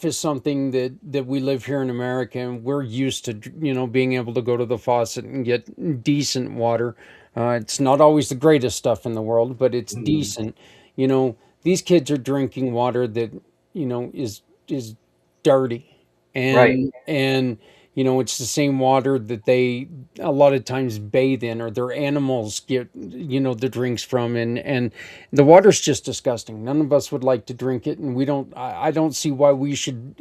is something that we live here in America, and we're used to being able to go to the faucet and get decent water. It's not always the greatest stuff in the world, but it's decent. These kids are drinking water that is dirty, Right. and it's the same water that they a lot of times bathe in, or their animals get the drinks from, and the water's just disgusting. None of us would like to drink it, and I don't see why we should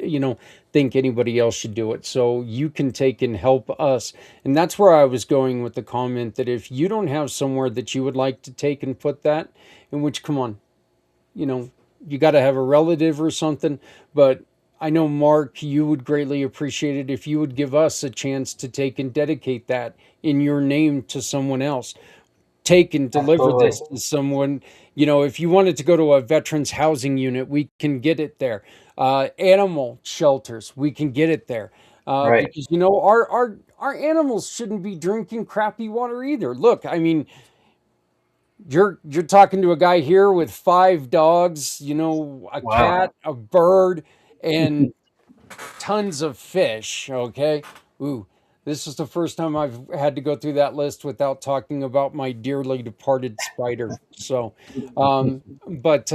think anybody else should do it. So you can take and help us, and that's where I was going with the comment that if you don't have somewhere that you would like to take and put that, in which, come on, you know, you got to have a relative or something. But I know, Mark, you would greatly appreciate it if you would give us a chance to take and dedicate that in your name to someone else. Take and deliver Absolutely. this to someone. If you wanted to go to a veterans housing unit, we can get it there. Animal shelters, we can get it there. Right. Because our animals shouldn't be drinking crappy water either. Look, I mean, you're talking to a guy here with 5 dogs, a Wow. cat, a bird, and tons of fish. Okay. Ooh, this is the first time I've had to go through that list without talking about my dearly departed spider. So, but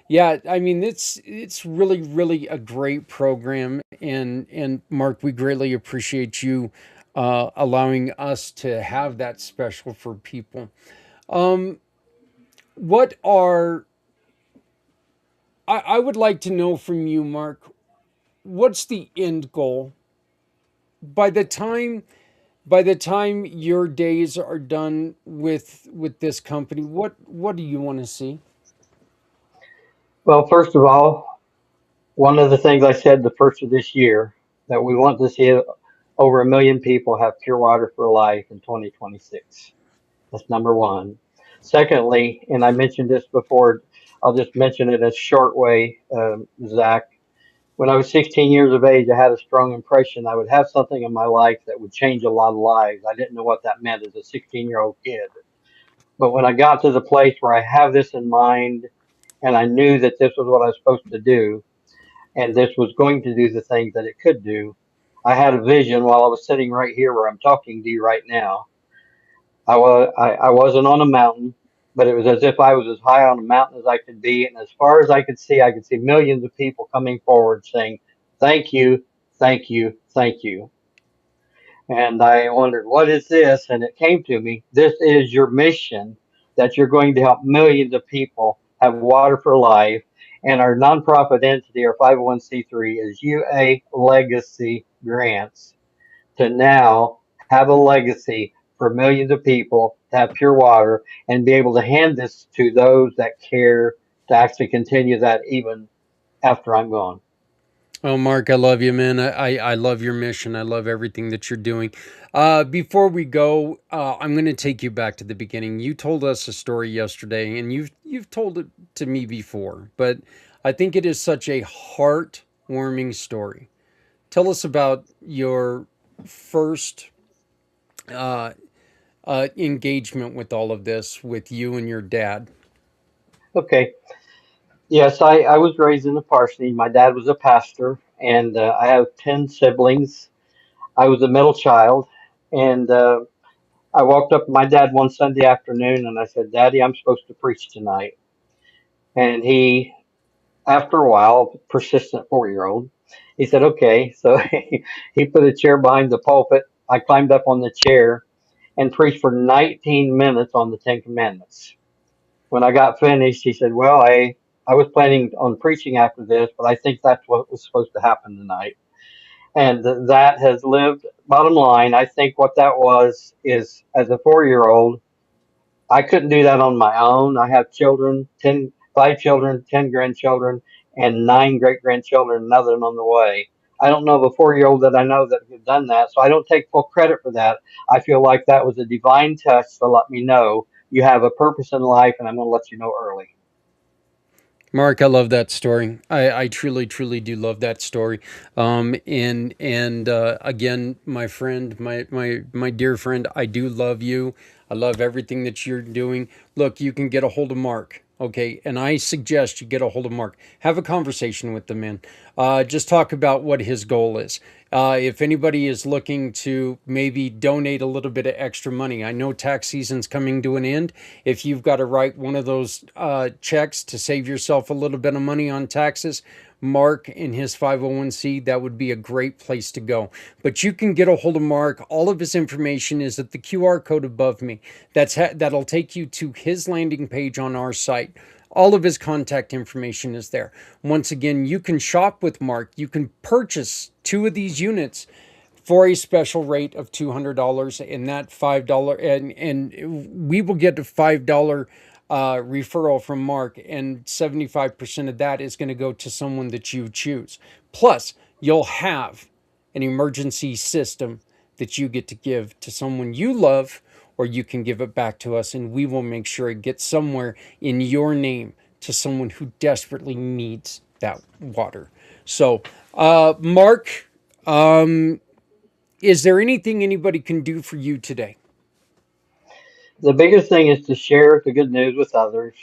yeah, I mean, it's really, really a great program, and Mark, we greatly appreciate you allowing us to have that special for people. Um, what are I would like to know from you, Mark, what's the end goal by the time your days are done with this company? What do you want to see? Well, first of all, one of the things I said the first of this year that we want to see over 1 million people have pure water for life in 2026. That's number one. Secondly, and I mentioned this before, I'll just mention it in a short way, Zach. When I was 16 years of age, I had a strong impression I would have something in my life that would change a lot of lives. I didn't know what that meant as a 16-year-old kid. But when I got to the place where I have this in mind and I knew that this was what I was supposed to do, and this was going to do the things that it could do. I had a vision while I was sitting right here where I'm talking to you right now. I wasn't on a mountain, but it was as if I was as high on a mountain as I could be, and as far as I could see millions of people coming forward saying, "Thank you, thank you, thank you." And I wondered, what is this? And it came to me, this is your mission, that you're going to help millions of people have water for life. And our nonprofit entity, our 501c3, is UA Legacy Grants to now have a legacy for millions of people to have pure water and be able to hand this to those that care to actually continue that even after I'm gone. Oh, Mark, I love you, man. I love your mission. I love everything that you're doing. Before we go, I'm going to take you back to the beginning. You told us a story yesterday, and you've told it to me before, but I think it is such a heartwarming story. Tell us about your first uh, engagement with all of this with you and your dad. Okay. Yes, I was raised in a parsonage. My dad was a pastor, and I have 10 siblings. I was a middle child, and I walked up to my dad one Sunday afternoon and I said, "Daddy, I'm supposed to preach tonight." And he, after a while, persistent 4-year-old, he said, "Okay." So he put a chair behind the pulpit. I climbed up on the chair and preached for 19 minutes on the Ten Commandments. When I got finished, he said, "Well, I was planning on preaching after this, but I think that's what was supposed to happen tonight." And that has lived. Bottom line, I think what that was is, as a 4-year-old, I couldn't do that on my own. I have children, 5 children, 10 grandchildren, and 9 great grandchildren, another one on the way. I don't know of a 4-year-old that I know that has done that, so I don't take full credit for that. I feel like that was a divine touch to let me know you have a purpose in life, and I'm going to let you know early. Mark, I love that story. I truly, truly do love that story. And again, my friend, my dear friend, I do love you. I love everything that you're doing. Look, you can get a hold of Mark, okay? And I suggest you get a hold of Mark. Have a conversation with the man. Just talk about what his goal is. If anybody is looking to maybe donate a little bit of extra money, I know tax season's coming to an end. If you've got to write one of those checks to save yourself a little bit of money on taxes, Mark and his 501c, that would be a great place to go. But you can get a hold of Mark. All of his information is at the QR code above me. That'll take you to his landing page on our site. All of his contact information is there. Once again, you can shop with Mark. You can purchase 2 of these units for a special rate of $200, and that $5 and we will get a $5 referral from Mark, and 75% of that is going to go to someone that you choose. Plus, you'll have an emergency system that you get to give to someone you love, or you can give it back to us, and we will make sure it gets somewhere in your name to someone who desperately needs that water. So, Mark, is there anything anybody can do for you today? The biggest thing is to share the good news with others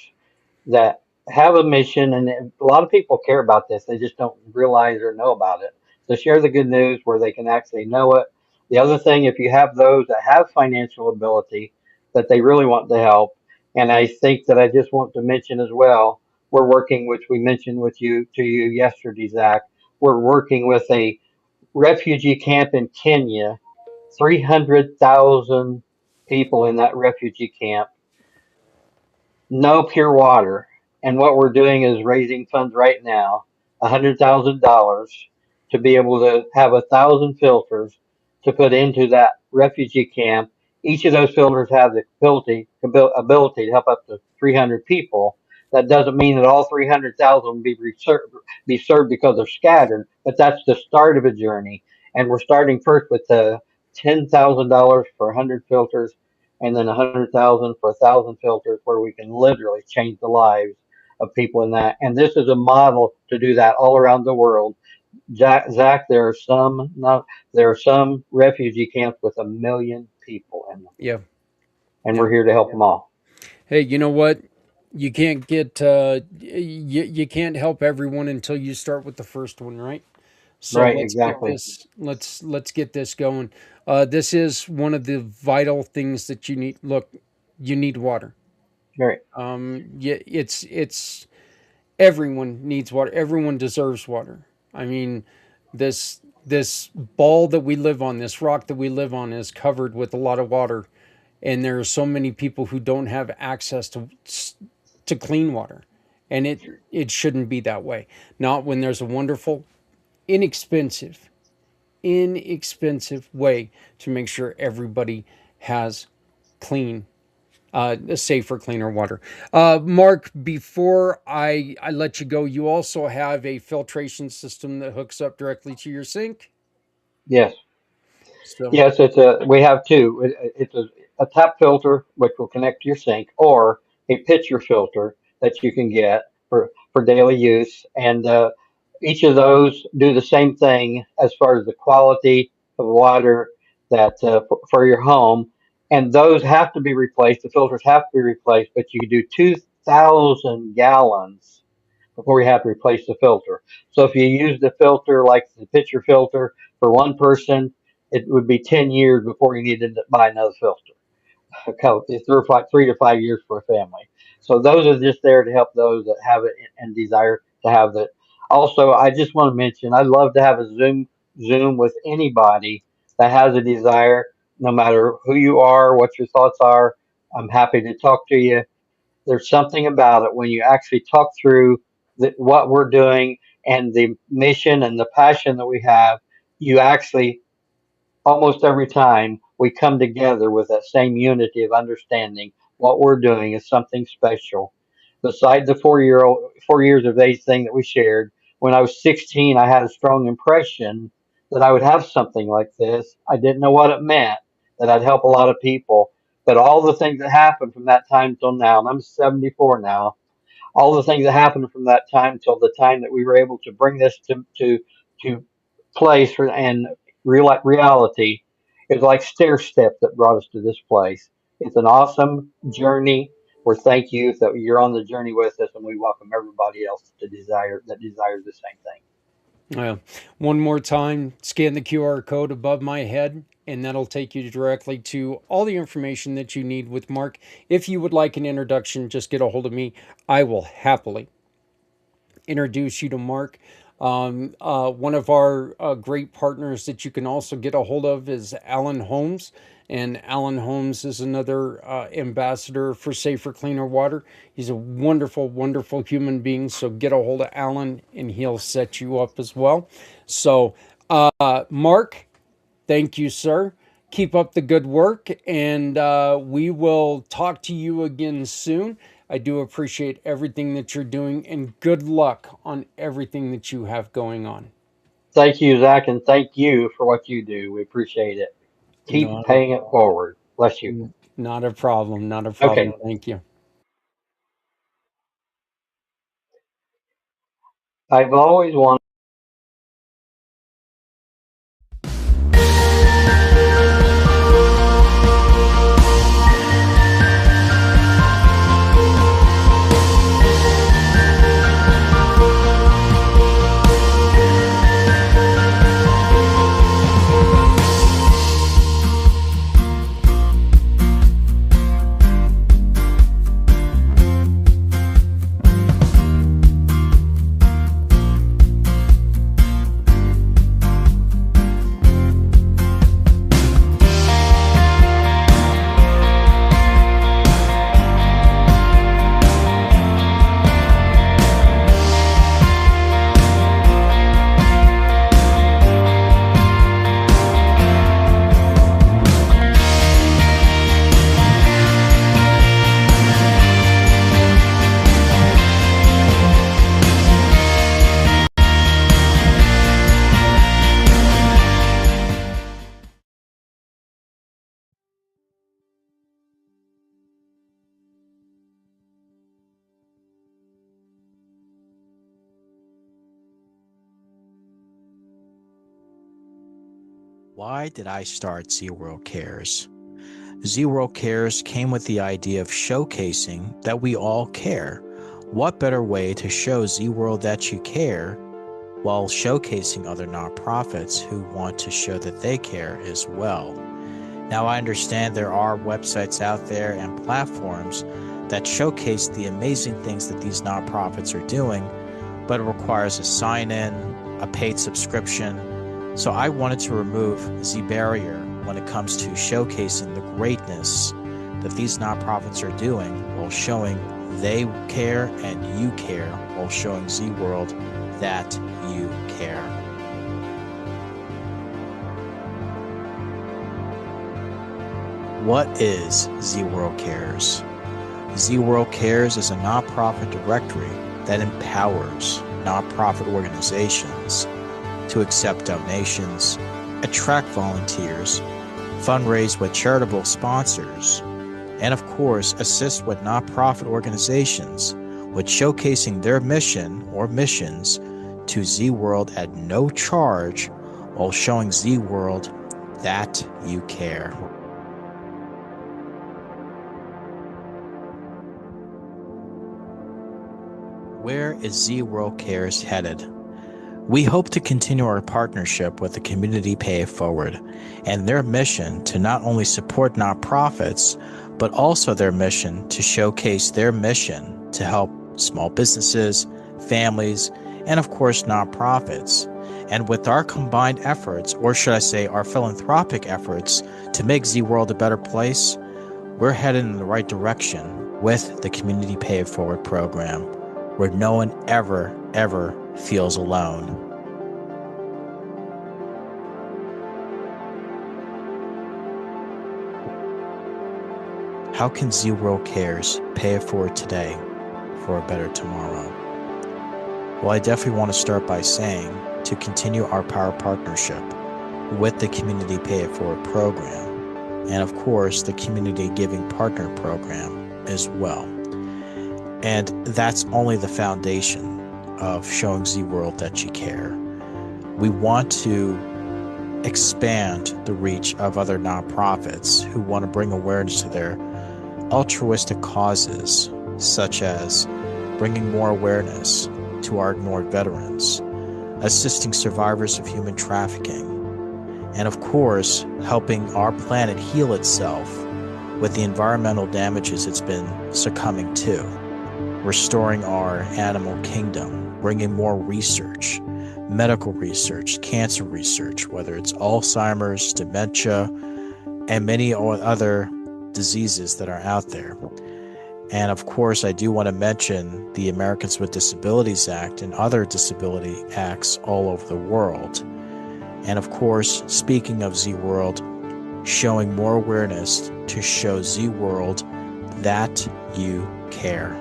that have a mission, and a lot of people care about this. They just don't realize or know about it. So share the good news where they can actually know it. The other thing, if you have those that have financial ability that they really want to help, and I think that I just want to mention as well, we're working, which we mentioned with you to you yesterday, Zach. We're working with a refugee camp in Kenya, 300,000 people in that refugee camp, no pure water. And what we're doing is raising funds right now, $100,000, to be able to have 1,000 filters to put into that refugee camp. Each of those filters have the ability to help up to 300 people. That doesn't mean that all 300,000 will be served because they're scattered, but that's the start of a journey. And we're starting first with the $10,000 for 100 filters, and then 100,000 for 1,000 filters, where we can literally change the lives of people in that. And this is a model to do that all around the world. Zach, there are some refugee camps with 1 million people in them, Yeah. and Yeah. we're here to help them all. Hey, you know what? You can't get you can't help everyone until you start with the first one, right? So Right, let's get exactly. this let's get this going. This is one of the vital things that you need. Look, you need water. Right, Yeah, it's everyone needs water. Everyone deserves water. I mean, this ball that we live on, this rock that we live on, is covered with a lot of water, and there are so many people who don't have access to clean water, and it shouldn't be that way. Not when there's a wonderful, inexpensive, inexpensive way to make sure everybody has clean, safer, cleaner water. Mark, before I let you go, you also have a filtration system that hooks up directly to your sink. yes. So, Yes, we have two. It's a tap filter, which will connect to your sink, or a pitcher filter that you can get for daily use. And each of those do the same thing as far as the quality of water that for your home. And those have to be replaced. The filters have to be replaced, but you can do 2,000 gallons before we have to replace the filter. So if you use the filter like the pitcher filter for one person, it would be 10 years before you needed to buy another filter. It's 3 to 5 years for a family. So those are just there to help those that have it and desire to have it. Also, I just want to mention, I'd love to have a Zoom with anybody that has a desire, no matter who you are, what your thoughts are, I'm happy to talk to you. There's something about it when you actually talk through what we're doing and the mission and the passion that we have. You actually, almost every time, we come together with that same unity of understanding what we're doing is something special. Besides the 4 years of age thing that we shared, when I was 16, I had a strong impression that I would have something like this. I didn't know what it meant, that I'd help a lot of people. But all the things that happened from that time till now, and I'm 74 now, all the things that happened from that time till the time that we were able to bring this to place and reality is like stair step that brought us to this place. It's an awesome journey. We're thank you that you're on the journey with us, and we welcome everybody else to desires the same thing. One more time, scan the QR code above my head, and that'll take you directly to all the information that you need with Mark. If you would like an introduction, just get a hold of me. I will happily introduce you to Mark. One of our great partners that you can also get a hold of is Alan Holmes. And Alan Holmes is another ambassador for safer, cleaner water. He's a wonderful, wonderful human being. So get a hold of Alan and he'll set you up as well. So, Mark, thank you, sir. Keep up the good work, and we will talk to you again soon. I do appreciate everything that you're doing, and good luck on everything that you have going on. Thank you, Zach, and thank you for what you do. We appreciate it. Keep Not a, paying it forward. Bless you. not a problem. Not a problem. Okay. Thank you. I've always wanted. Why did I start ZWorld Cares? ZWorld Cares came with the idea of showcasing that we all care. What better way to show ZWorld that you care while showcasing other nonprofits who want to show that they care as well? Now, I understand there are websites out there and platforms that showcase the amazing things that these nonprofits are doing, but it requires a sign-in, a paid subscription. So I wanted to remove the barrier when it comes to showcasing the greatness that these nonprofits are doing while showing they care and you care, while showing ZWorld that you care. What is ZWorld Cares? ZWorld Cares is a nonprofit directory that empowers nonprofit organizations to accept donations, attract volunteers, fundraise with charitable sponsors, and of course, assist with nonprofit organizations with showcasing their mission or missions to ZWorld at no charge while showing ZWorld that you care. Where is ZWorld Cares headed? We hope to continue our partnership with the Community Pay It Forward and their mission to not only support nonprofits, but also their mission to showcase their mission to help small businesses, families, and of course nonprofits. And with our combined efforts, or should I say our philanthropic efforts, to make Z World a better place, we're headed in the right direction with the Community Pay It Forward program, where no one ever feels alone. How can Z World Cares pay it forward today for a better tomorrow? Well, I definitely want to start by saying to continue our power partnership with the Community Pay It Forward program, and of course the Community Giving Partner program as well. And that's only the foundation of showing Z World that you care. We want to expand the reach of other nonprofits who want to bring awareness to their altruistic causes, such as bringing more awareness to our ignored veterans, assisting survivors of human trafficking, and of course, helping our planet heal itself with the environmental damages it's been succumbing to, restoring our animal kingdom, bringing more research, medical research, cancer research, whether it's Alzheimer's, dementia, and many other diseases that are out there. And of course, I do want to mention the Americans with Disabilities Act and other disability acts all over the world. And of course, speaking of Z World, showing more awareness to show Z World that you care.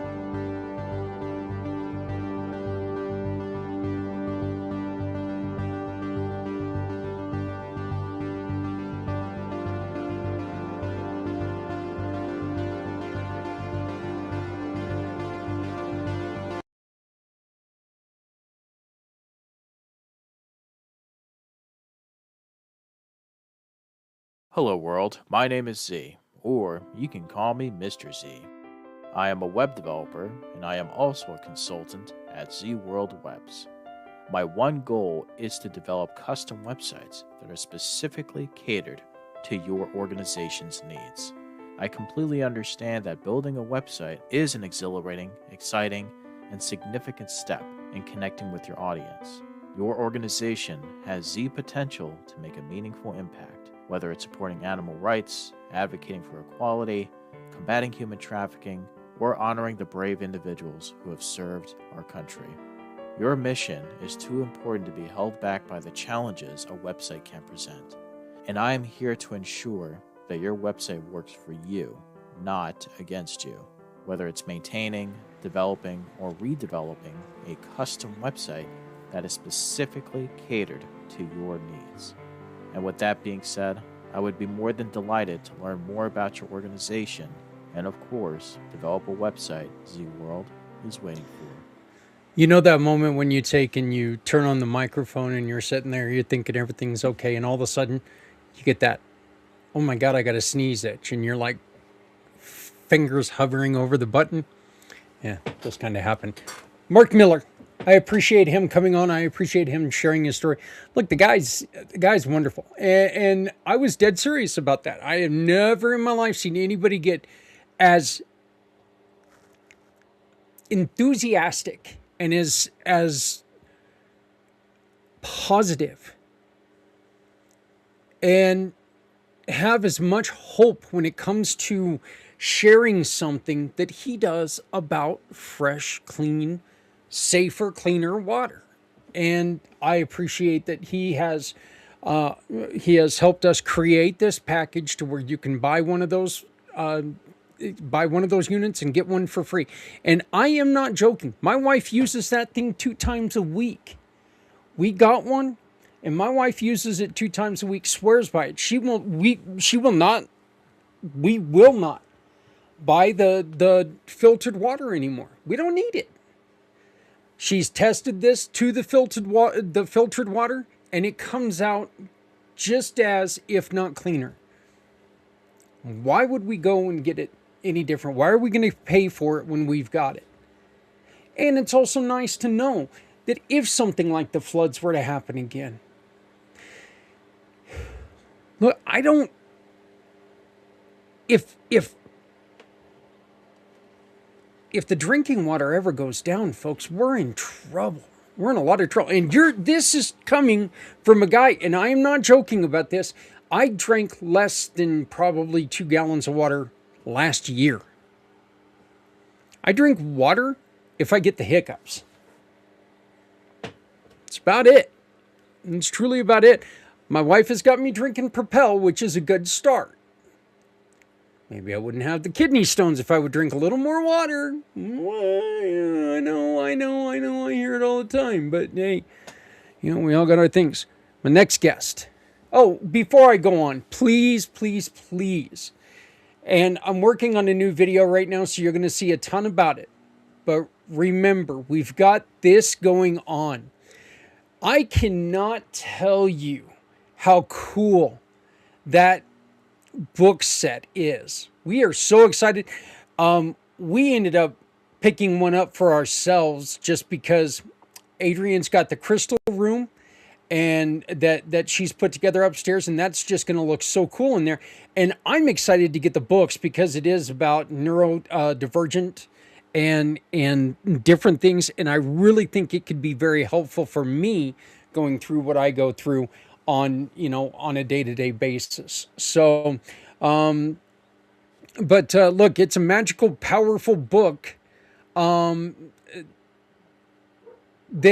Hello world, my name is Z, or you can call me Mr. Z. I am a web developer and I am also a consultant at Z World Webs. My one goal is to develop custom websites that are specifically catered to your organization's needs. I completely understand that building a website is an exhilarating, exciting, and significant step in connecting with your audience. Your organization has Z potential to make a meaningful impact, whether it's supporting animal rights, advocating for equality, combating human trafficking, or honoring the brave individuals who have served our country. Your mission is too important to be held back by the challenges a website can present. And I am here to ensure that your website works for you, not against you. Whether it's maintaining, developing, or redeveloping a custom website that is specifically catered to your needs. And with that being said, I would be more than delighted to learn more about your organization and, of course, develop a website Z World is waiting for. You know that moment when you take and you turn on the microphone and you're sitting there, you're thinking everything's okay, and all of a sudden you get that, oh my God, I got a sneeze itch, and you're like fingers hovering over the button. Yeah, just kind of happened. Mark Miller, I appreciate him coming on. I appreciate him sharing his story. Look, the guy's wonderful. And I was dead serious about that. I have never in my life seen anybody get as enthusiastic and as positive and have as much hope when it comes to sharing something that he does about fresh, clean, safer, cleaner water. And I appreciate that he has helped us create this package to where you can buy one of those units and get one for free. And I am not joking. My wife uses that thing 2 times a week. We got one, and my wife uses it 2 times a week, swears by it. We will not buy the filtered water anymore. We don't need it. She's tested this to the filtered water, and it comes out just as, if not cleaner. Why would we go and get it any different? Why are we going to pay for it when we've got it? And it's also nice to know that if something like the floods were to happen again, look, if the drinking water ever goes down, folks, we're in trouble. we're in a lot of trouble. And this is coming from a guy, and I am not joking about this. I drank less than probably 2 gallons of water last year. I drink water if I get the hiccups. It's about it. It's truly about it. My wife has got me drinking Propel, which is a good start. Maybe I wouldn't have the kidney stones if I would drink a little more water. I know, I hear it all the time. But hey, we all got our things. My next guest. Oh, before I go on, please. And I'm working on a new video right now, so you're going to see a ton about it. But remember, we've got this going on. I cannot tell you how cool that book set is. We are so excited. We ended up picking one up for ourselves just because Adrian's got the crystal room and that she's put together upstairs, and that's just going to look so cool in there. And I'm excited to get the books because it is about neurodivergent and different things, and I really think it could be very helpful for me going through what I go through on a day-to-day basis. So but look, it's a magical, powerful book that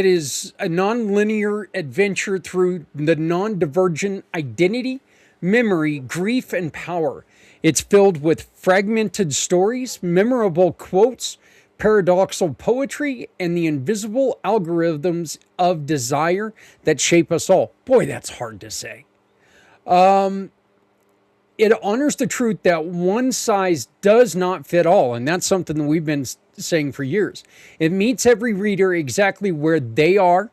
is a non-linear adventure through the non-divergent identity, memory, grief, and power. It's filled with fragmented stories, memorable quotes, paradoxical poetry, and the invisible algorithms of desire that shape us all. Boy, that's hard to say. It honors the truth that one size does not fit all, and that's something that we've been saying for years. It meets every reader exactly where they are.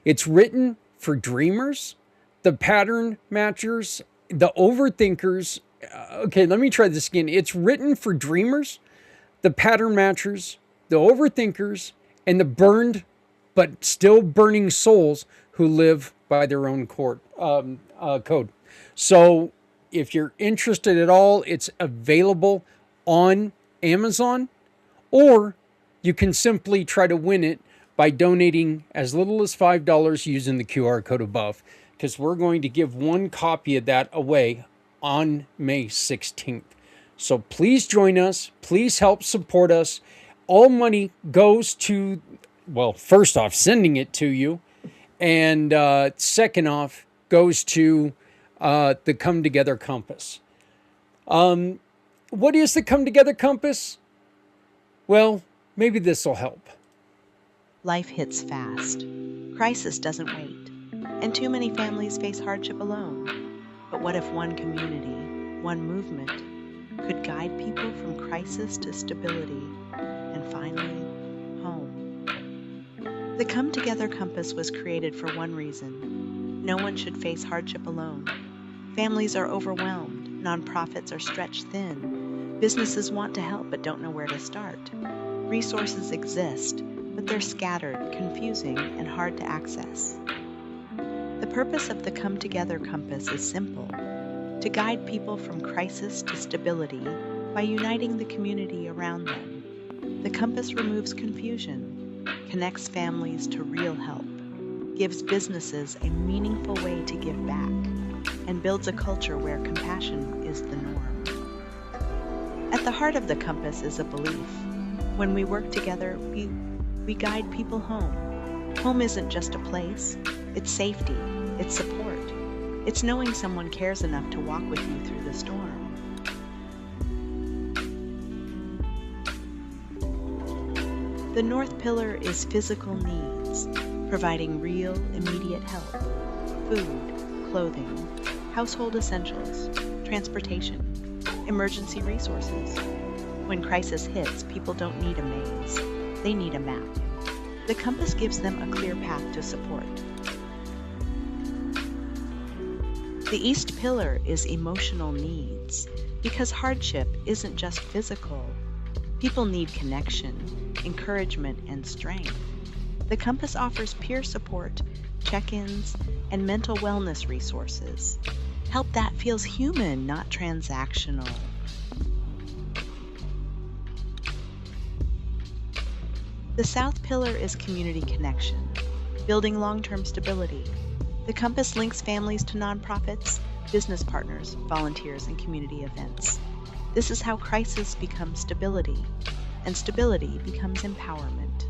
It's written for dreamers, the pattern matchers, the overthinkers. Okay, let me try this again. It's written for dreamers, the pattern matchers, the overthinkers, and the burned but still burning souls who live by their own code. So if you're interested at all, it's available on Amazon, or you can simply try to win it by donating as little as $5 using the QR code above, because we're going to give one copy of that away on May 16th. So please join us. Please help support us. All money goes to, well, first off, sending it to you. And second off, goes to the Come Together Compass. What is the Come Together Compass? Well, maybe this will help. Life hits fast. Crisis doesn't wait. And too many families face hardship alone. But what if one community, one movement, could guide people from crisis to stability and finally home? The Come Together Compass was created for one reason. No one should face hardship alone. Families are overwhelmed. Nonprofits are stretched thin. Businesses want to help but don't know where to start. Resources exist, but they're scattered, confusing, and hard to access. The purpose of the Come Together Compass is simple: to guide people from crisis to stability by uniting the community around them. The compass removes confusion, connects families to real help, gives businesses a meaningful way to give back, and builds a culture where compassion is the norm. At the heart of the compass is a belief. When we work together, we guide people home. Home isn't just a place, it's safety, it's support. It's knowing someone cares enough to walk with you through the storm. The North Pillar is physical needs, providing real, immediate help: food, clothing, household essentials, transportation, emergency resources. When crisis hits, people don't need a maze, they need a map. The compass gives them a clear path to support. The East Pillar is emotional needs, because hardship isn't just physical. People need connection, encouragement, and strength. The compass offers peer support, check-ins, and mental wellness resources. Help that feels human, not transactional. The South Pillar is community connection, building long-term stability. The compass links families to nonprofits, business partners, volunteers, and community events. This is how crisis becomes stability, and stability becomes empowerment.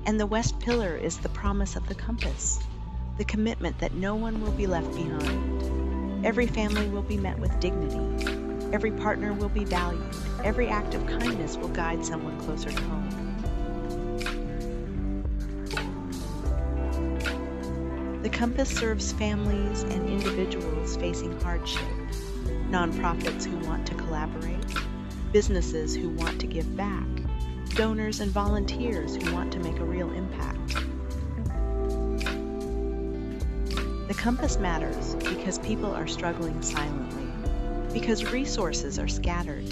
And the West Pillar is the promise of the compass, the commitment that no one will be left behind. Every family will be met with dignity. Every partner will be valued. Every act of kindness will guide someone closer to home. The compass serves families and individuals facing hardship, nonprofits who want to collaborate, businesses who want to give back, donors and volunteers who want to make a real impact. The compass matters because people are struggling silently, because resources are scattered,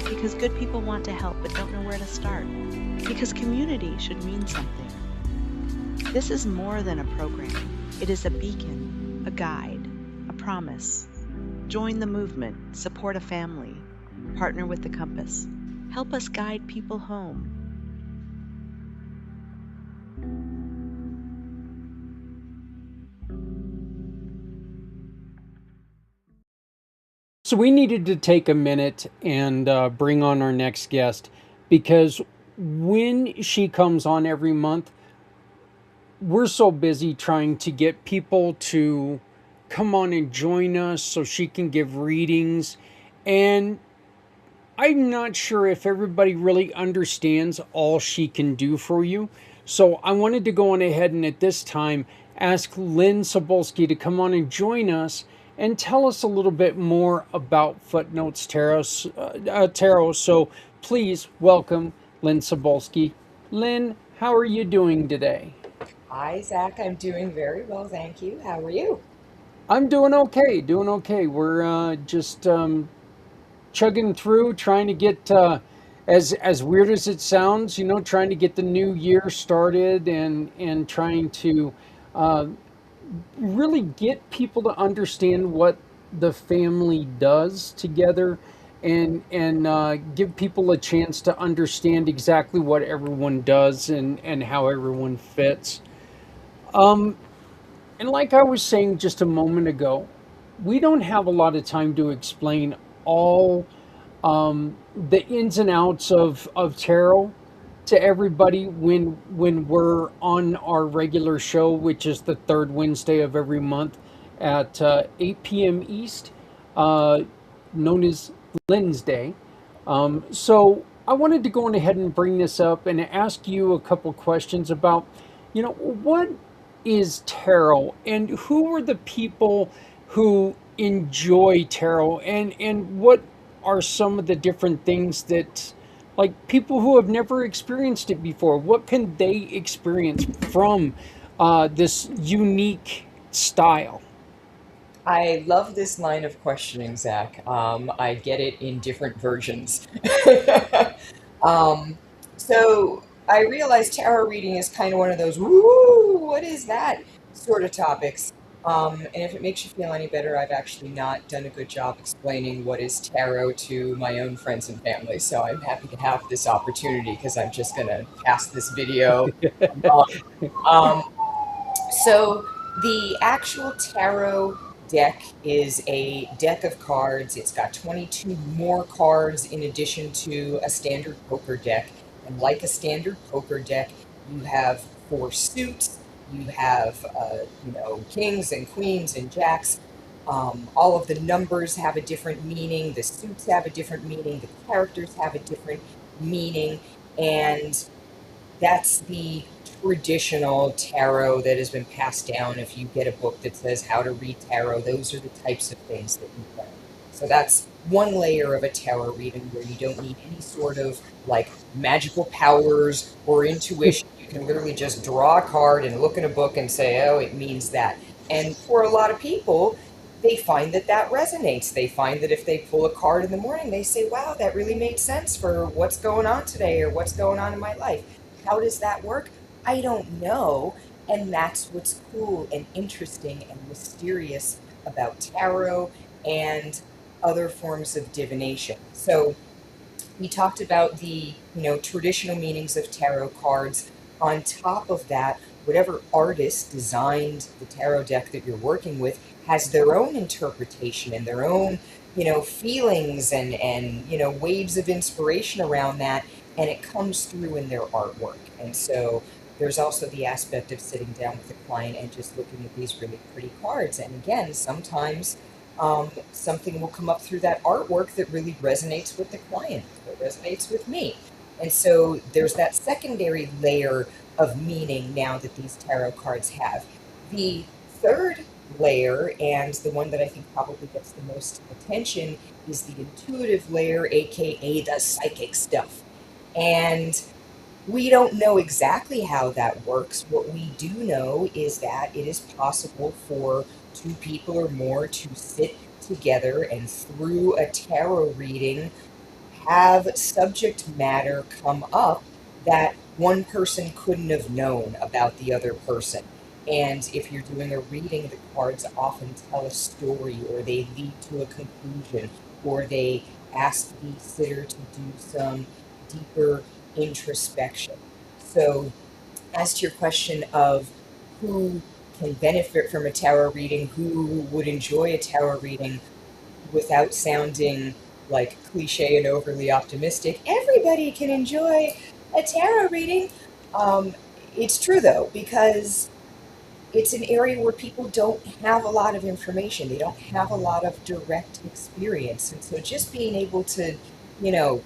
because good people want to help but don't know where to start, because community should mean something. This is more than a program. It is a beacon, a guide, a promise. Join the movement, support a family, partner with the compass. Help us guide people home. So we needed to take a minute and bring on our next guest, because when she comes on every month, we're so busy trying to get people to come on and join us so she can give readings. And I'm not sure if everybody really understands all she can do for you. So I wanted to go on ahead and at this time ask Lynn Sobolski to come on and join us and tell us a little bit more about Footnotes Tarot. So please welcome Lynn Sobolski. Lynn, how are you doing today? Hi, Zach. I'm doing very well, thank you. How are you? I'm doing okay, We're just chugging through, trying to get, as weird as it sounds, trying to get the new year started, and trying to really get people to understand what the family does together, and give people a chance to understand exactly what everyone does and how everyone fits. And like I was saying just a moment ago, we don't have a lot of time to explain all the ins and outs of tarot to everybody when we're on our regular show, which is the third Wednesday of every month at 8 p.m. East, known as Lynn's Day. So I wanted to go on ahead and bring this up and ask you a couple questions about, what is tarot, and who are the people who enjoy tarot, and what are some of the different things that, like, people who have never experienced it before, what can they experience from this unique style? I love this line of questioning, Zach. I get it in different versions. So I realize tarot reading is kind of one of those, woo, what is that sort of topics. And if it makes you feel any better, I've actually not done a good job explaining what is tarot to my own friends and family. So I'm happy to have this opportunity, because I'm just going to pass this video. um, so the actual tarot deck is a deck of cards. It's got 22 more cards in addition to a standard poker deck. And like a standard poker deck, you have 4 suits. You have, kings and queens and jacks. All of the numbers have a different meaning. The suits have a different meaning. The characters have a different meaning. And that's the traditional tarot that has been passed down. If you get a book that says how to read tarot, those are the types of things that you learn. So that's one layer of a tarot reading, where you don't need any sort of like magical powers or intuition. You can literally just draw a card and look in a book and say, oh, it means that. And for a lot of people, they find that that resonates. They find that if they pull a card in the morning, they say, wow, that really made sense for what's going on today or what's going on in my life. How does that work? I don't know. And that's what's cool and interesting and mysterious about tarot. And other forms of divination. So we talked about the traditional meanings of tarot cards. On top of that, whatever artist designed the tarot deck that you're working with has their own interpretation and their own feelings and waves of inspiration around that, and it comes through in their artwork. And so there's also the aspect of sitting down with a client and just looking at these really pretty cards. And again, sometimes something will come up through that artwork that really resonates with the client, that resonates with me. And so there's that secondary layer of meaning now that these tarot cards have. The third layer, and the one that I think probably gets the most attention, is the intuitive layer, aka the psychic stuff. And we don't know exactly how that works. What we do know is that it is possible for two people or more to sit together and through a tarot reading have subject matter come up that one person couldn't have known about the other person. And if you're doing a reading, the cards often tell a story, or they lead to a conclusion, or they ask the sitter to do some deeper introspection. So, as to your question of who can benefit from a tarot reading, who would enjoy a tarot reading without sounding like cliche and overly optimistic, everybody can enjoy a tarot reading. It's true though, because it's an area where people don't have a lot of information. They don't have a lot of direct experience. And so just being able to, you know,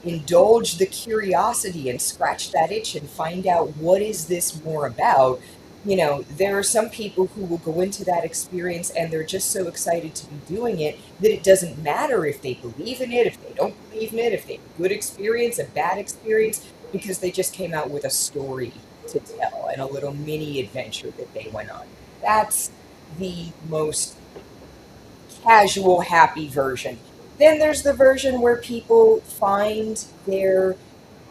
indulge the curiosity and scratch that itch and find out what is this more about. There are some people who will go into that experience and they're just so excited to be doing it that it doesn't matter if they believe in it, if they don't believe in it, if they have a good experience, a bad experience, because they just came out with a story to tell and a little mini adventure that they went on. That's the most casual, happy version. Then there's the version where people find their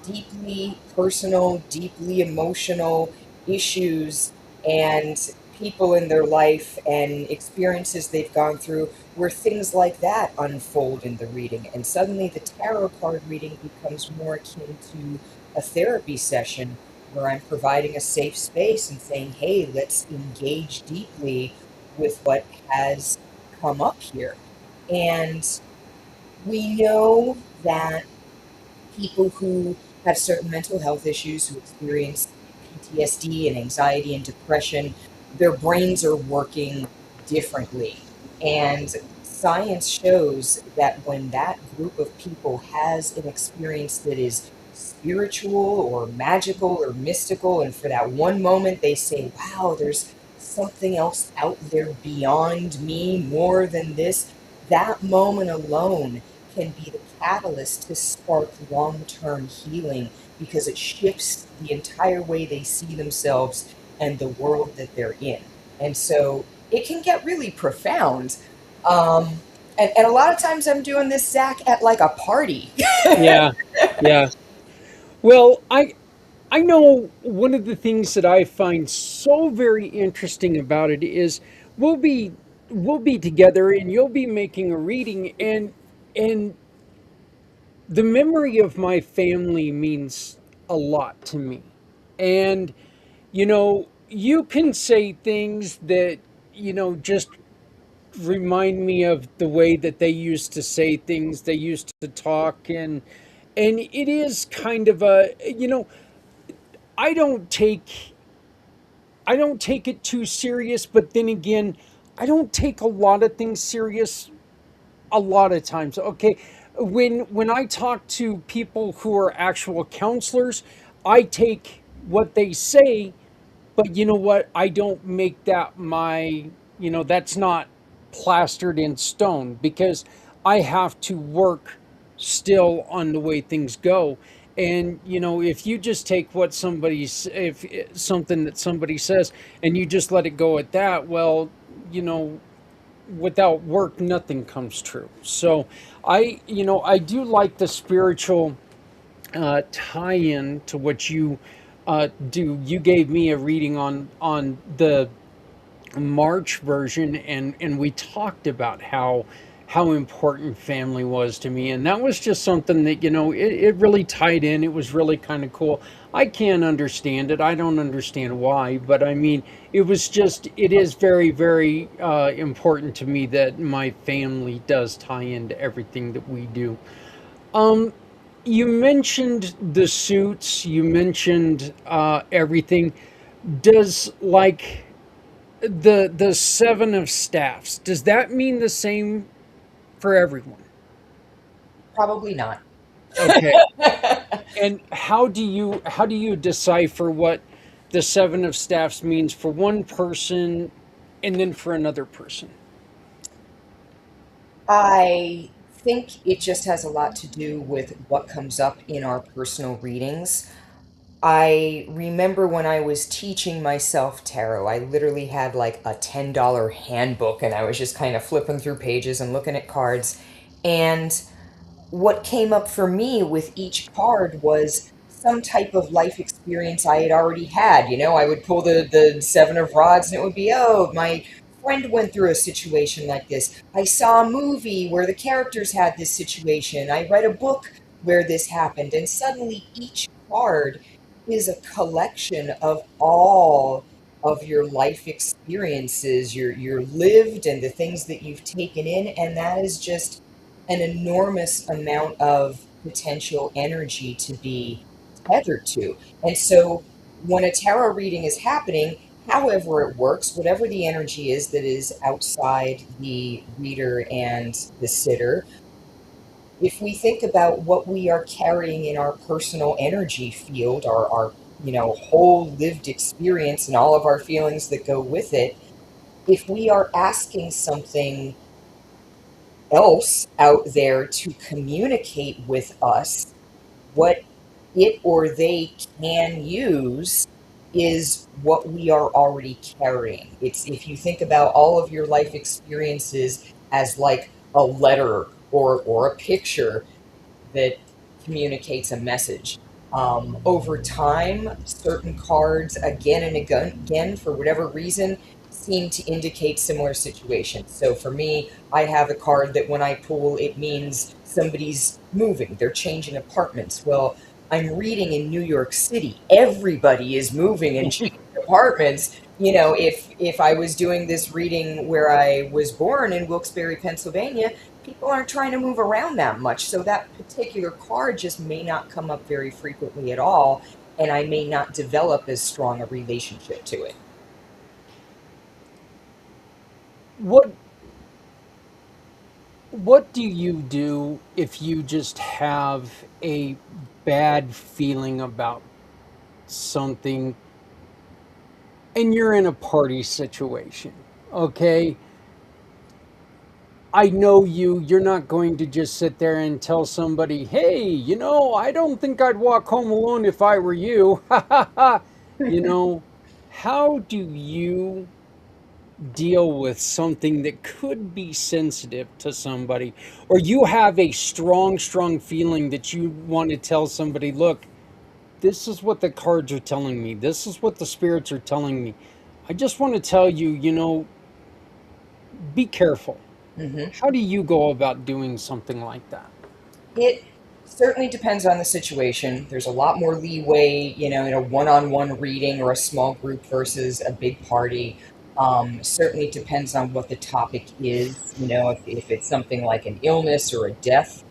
deeply personal, deeply emotional issues and people in their life and experiences they've gone through, where things like that unfold in the reading. And suddenly the tarot card reading becomes more akin to a therapy session where I'm providing a safe space and saying, hey, let's engage deeply with what has come up here. And we know that people who have certain mental health issues, who experience PTSD and anxiety and depression, their brains are working differently. And science shows that when that group of people has an experience that is spiritual or magical or mystical, and for that one moment they say, wow, there's something else out there beyond me, more than this, that moment alone can be the catalyst to spark long-term healing, because it shifts the entire way they see themselves and the world that they're in. And so it can get really profound. And a lot of times I'm doing this, Zach, at like a party. Yeah, yeah. Well, I know one of the things that I find so very interesting about it is we'll be we'll be together and you'll be making a reading, and the memory of my family means a lot to me. And you can say things that just remind me of the way that they used to say things, they used to talk, and it is kind of a I don't take I don't take it too serious, but then again, I don't take a lot of things serious a lot of times. Okay, when I talk to people who are actual counselors, I take what they say, but you know what? I don't make that that's not plastered in stone, because I have to work still on the way things go. And if you just take what if something that somebody says and you just let it go at that, well, you know, without work, nothing comes true. So I do like the spiritual tie-in to what you do. You gave me a reading on the March version, and we talked about how important family was to me. And that was just something that, it really tied in. It was really kind of cool. I can't understand it. I don't understand why, but I mean, it is very, very important to me that my family does tie into everything that we do. Um, you mentioned the suits, you mentioned everything. Does like the seven of staffs, does that mean the same for everyone? Probably not. Okay. And how do you decipher what the seven of staffs means for one person and then for another person? I think it just has a lot to do with what comes up in our personal readings. I remember when I was teaching myself tarot, I literally had like a $10 handbook and I was just kind of flipping through pages and looking at cards. And what came up for me with each card was some type of life experience I had already had. I would pull the Seven of Rods and it would be, oh, my friend went through a situation like this. I saw a movie where the characters had this situation. I read a book where this happened. And suddenly each card is a collection of all of your life experiences, your lived and the things that you've taken in. And that is just an enormous amount of potential energy to be tethered to. And so when a tarot reading is happening, however it works, whatever the energy is that is outside the reader and the sitter, if we think about what we are carrying in our personal energy field, our whole lived experience and all of our feelings that go with it, if we are asking something else out there to communicate with us, what it or they can use is what we are already carrying. It's, if you think about all of your life experiences as like a letter or a picture that communicates a message. Over time, certain cards, again and again, for whatever reason, seem to indicate similar situations. So for me, I have a card that when I pull, it means somebody's moving, they're changing apartments. Well, I'm reading in New York City. Everybody is moving and changing apartments. If I was doing this reading where I was born in Wilkes-Barre, Pennsylvania, people aren't trying to move around that much. So that particular card just may not come up very frequently at all, and I may not develop as strong a relationship to it. What what do you do if you just have a bad feeling about something and you're in a party situation? Okay, I know you're not going to just sit there and tell somebody, hey, I don't think I'd walk home alone if I were you. Ha ha ha. You know, how do you deal with something that could be sensitive to somebody, or you have a strong, strong feeling that you want to tell somebody, look, this is what the cards are telling me, this is what the spirits are telling me. I just want to tell you, be careful. Hmm. How do you go about doing something like that? It certainly depends on the situation. There's a lot more leeway, in a one-on-one reading or a small group versus a big party. Certainly depends on what the topic is. If it's something like an illness or a death,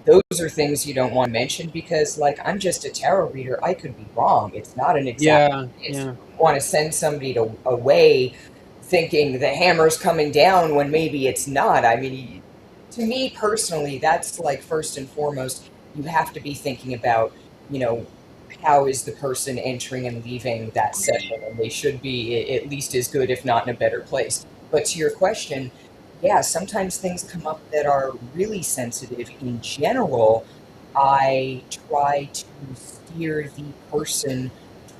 those are things you don't want to mention because, like, I'm just a tarot reader. I could be wrong. It's not an exact Yeah, science. yeah. You don't want to send somebody away thinking the hammer's coming down when maybe it's not. I mean, to me personally, that's like first and foremost, you have to be thinking about, you know, how is the person entering and leaving that session, and they should be at least as good, if not in a better place. But to your question, yeah, sometimes things come up that are really sensitive. In general, I try to steer the person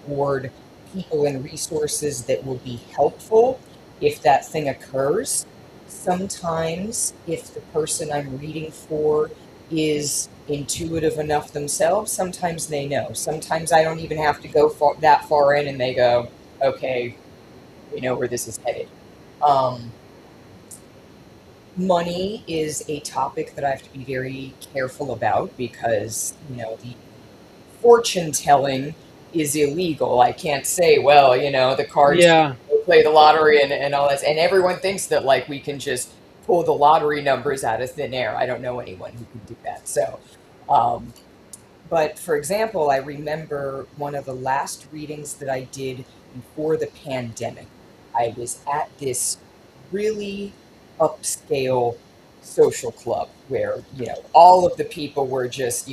toward people and resources that will be helpful if that thing occurs. Sometimes, if the person I'm reading for is intuitive enough themselves, sometimes they know. Sometimes I don't even have to go that far in, and they go, okay, we know where this is headed. Um, Money is a topic that I have to be very careful about because, the fortune telling is illegal. I can't say, well, the cards Yeah. play the lottery and all this. And everyone thinks that like we can just pull the lottery numbers out of thin air. I don't know anyone who can do that. So, um, but for example, I remember one of the last readings that I did before the pandemic. I was at this really upscale social club where, all of the people were just,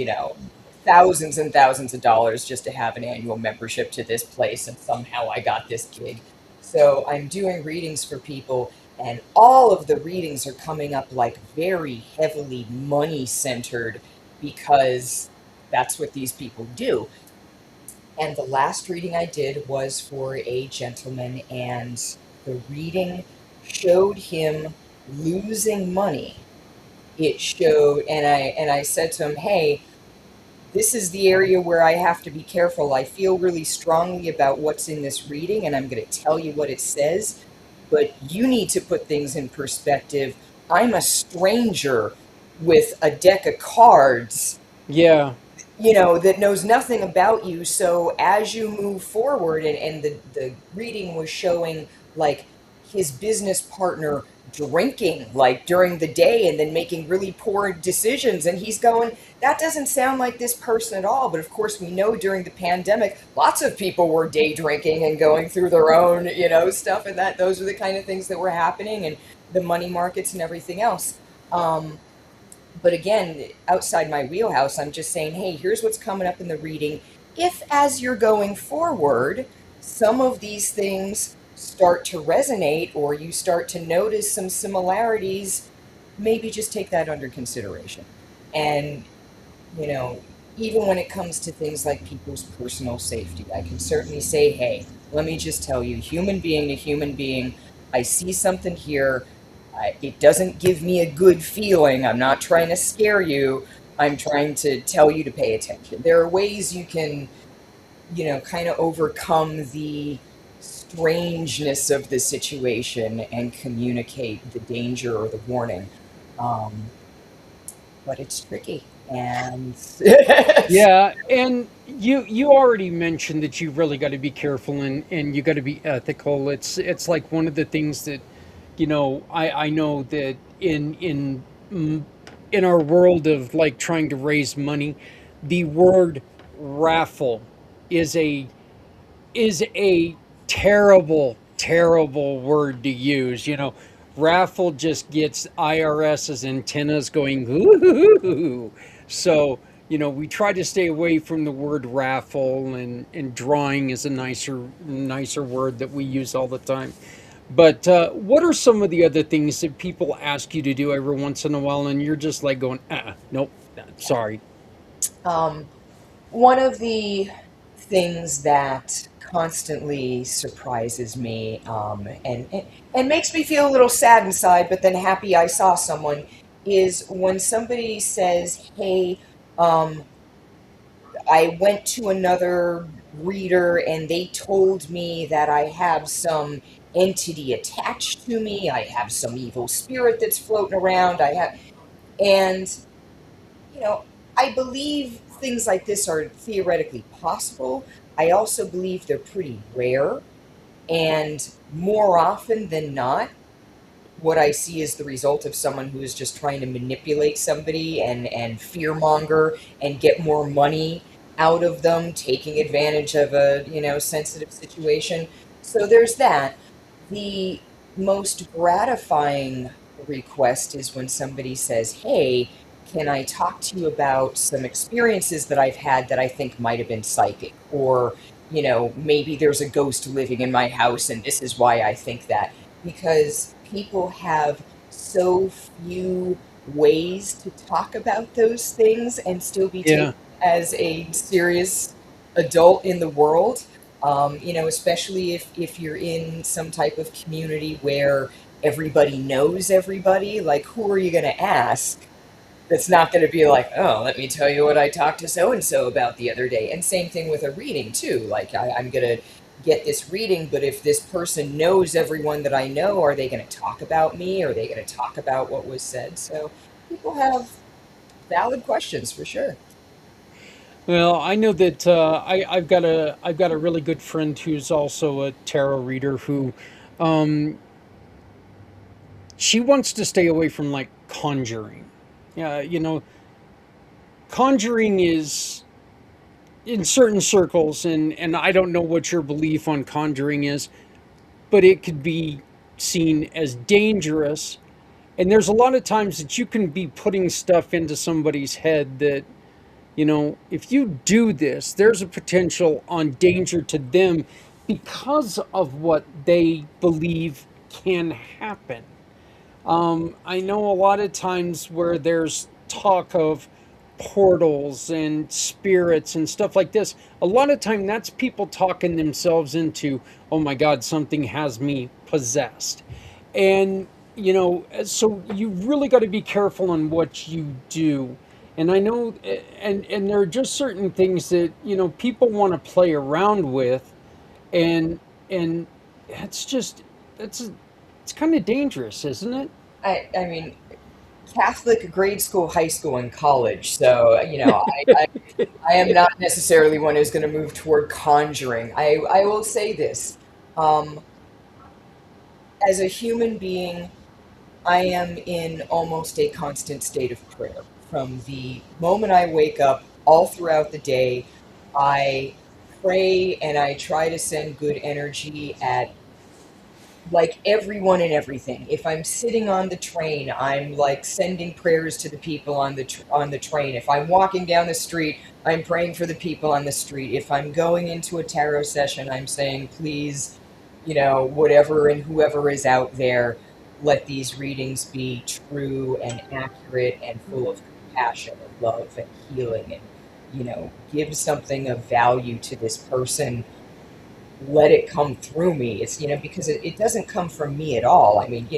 thousands and thousands of dollars just to have an annual membership to this place. And somehow I got this gig. So I'm doing readings for people, and all of the readings are coming up like very heavily money centered because that's what these people do. And the last reading I did was for a gentleman, and the reading showed him losing money. It showed, and I said to him, "Hey, this is the area where I have to be careful. I feel really strongly about what's in this reading, and I'm going to tell you what it says, but you need to put things in perspective. I'm a stranger with a deck of cards, Yeah. that knows nothing about you. So as you move forward," and the reading was showing like his business partner drinking like during the day and then making really poor decisions. And he's going, that doesn't sound like this person at all. But of course, we know during the pandemic, lots of people were day drinking and going through their own, stuff. And that those are the kind of things that were happening, and the money markets and everything else. But again, outside my wheelhouse, I'm just saying, hey, here's what's coming up in the reading. If, as you're going forward, some of these things start to resonate or you start to notice some similarities, maybe just take that under consideration. And, even when it comes to things like people's personal safety, I can certainly say, hey, let me just tell you, human being to human being, I see something here. It doesn't give me a good feeling. I'm not trying to scare you. I'm trying to tell you to pay attention. There are ways you can, kind of overcome the strangeness of the situation and communicate the danger or the warning. But it's tricky. And Yeah, and you already mentioned that you really got to be careful, and you got to be ethical. It's like one of the things that, I know that in our world of like trying to raise money, the word raffle is a terrible, terrible word to use. Raffle just gets IRS's antennas going, ooh. So, we try to stay away from the word raffle, and drawing is a nicer word that we use all the time. But what are some of the other things that people ask you to do every once in a while, and you're just like going, nope, sorry. one of the things that constantly surprises me, and makes me feel a little sad inside, but then happy I saw someone, is when somebody says, hey, um, I went to another reader and they told me that I have some entity attached to me. I have some evil spirit that's floating around. And, you know, I believe things like this are theoretically possible. I also believe they're pretty rare. And more often than not, what I see is the result of someone who is just trying to manipulate somebody and fearmonger and get more money out of them, taking advantage of a, sensitive situation. So there's that. The most gratifying request is when somebody says, hey, can I talk to you about some experiences that I've had that I think might have been psychic? Or, maybe there's a ghost living in my house and this is why I think that. Because people have so few ways to talk about those things and still be taken Yeah. as a serious adult in the world. Especially if you're in some type of community where everybody knows everybody, like who are you going to ask? That's not going to be like, oh, let me tell you what I talked to so and so about the other day. And same thing with a reading too. Like I'm going to get this reading, but if this person knows everyone that I know, are they going to talk about me? Are they going to talk about what was said? So people have valid questions for sure. Well, I know that I've got a really good friend who's also a tarot reader who um, she wants to stay away from like conjuring. Yeah, you know, conjuring is in certain circles, and I don't know what your belief on conjuring is, but it could be seen as dangerous. And there's a lot of times that you can be putting stuff into somebody's head that, you know, if you do this, there's a potential on danger to them because of what they believe can happen. I know a lot of times where there's talk of portals and spirits and stuff like this. A lot of time that's people talking themselves into, oh my God, something has me possessed. And, you know, so you really got to be careful on what you do. And I know, and there are just certain things that, you know, people want to play around with, and, and it's just, it's kind of dangerous, isn't it? I mean, Catholic grade school, high school, and college. So, I am not necessarily one who's going to move toward conjuring. I will say this. Um, as a human being, I am in almost a constant state of prayer. From the moment I wake up, all throughout the day, I pray and I try to send good energy at like everyone and everything. If I'm sitting on the train, I'm like sending prayers to the people on on the train. If I'm walking down the street, I'm praying for the people on the street. If I'm going into a tarot session, I'm saying, please, whatever and whoever is out there, let these readings be true and accurate and full of compassion and love and healing and, give something of value to this person. Let it come through me. It's, because it doesn't come from me at all. I mean,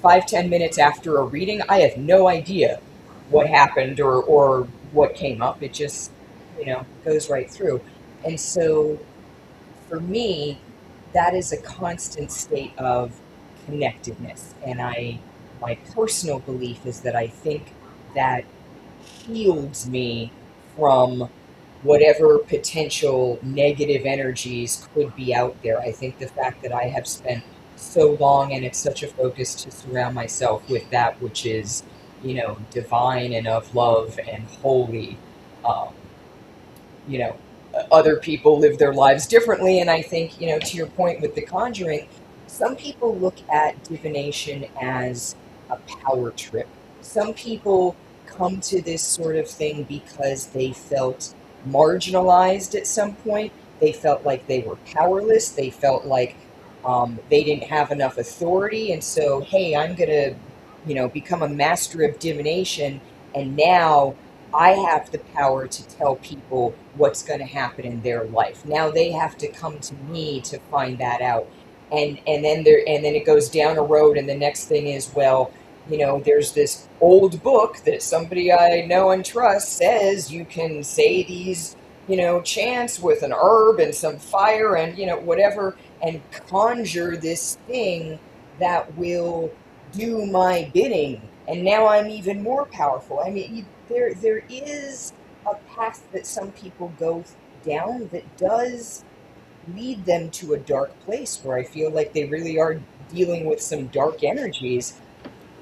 5, 10 minutes after a reading, I have no idea what happened or what came up. It just, goes right through. And so for me, that is a constant state of connectedness. And my personal belief is that I think that shields me from whatever potential negative energies could be out there. I think the fact that I have spent so long and it's such a focus to surround myself with that which is, divine and of love and holy. Um, you know, Other people live their lives differently. And I think, to your point with the conjuring, some people look at divination as a power trip. Some people come to this sort of thing because they felt marginalized at some point. They felt like they were powerless. They felt like they didn't have enough authority. And so, hey, I'm going to, become a master of divination. And now I have the power to tell people what's going to happen in their life. Now they have to come to me to find that out. And then it goes down a road, and the next thing is, well, there's this old book that somebody I know and trust says you can say these, chants with an herb and some fire and, whatever, and conjure this thing that will do my bidding. And now I'm even more powerful. I mean, there is a path that some people go down that does lead them to a dark place where I feel like they really are dealing with some dark energies.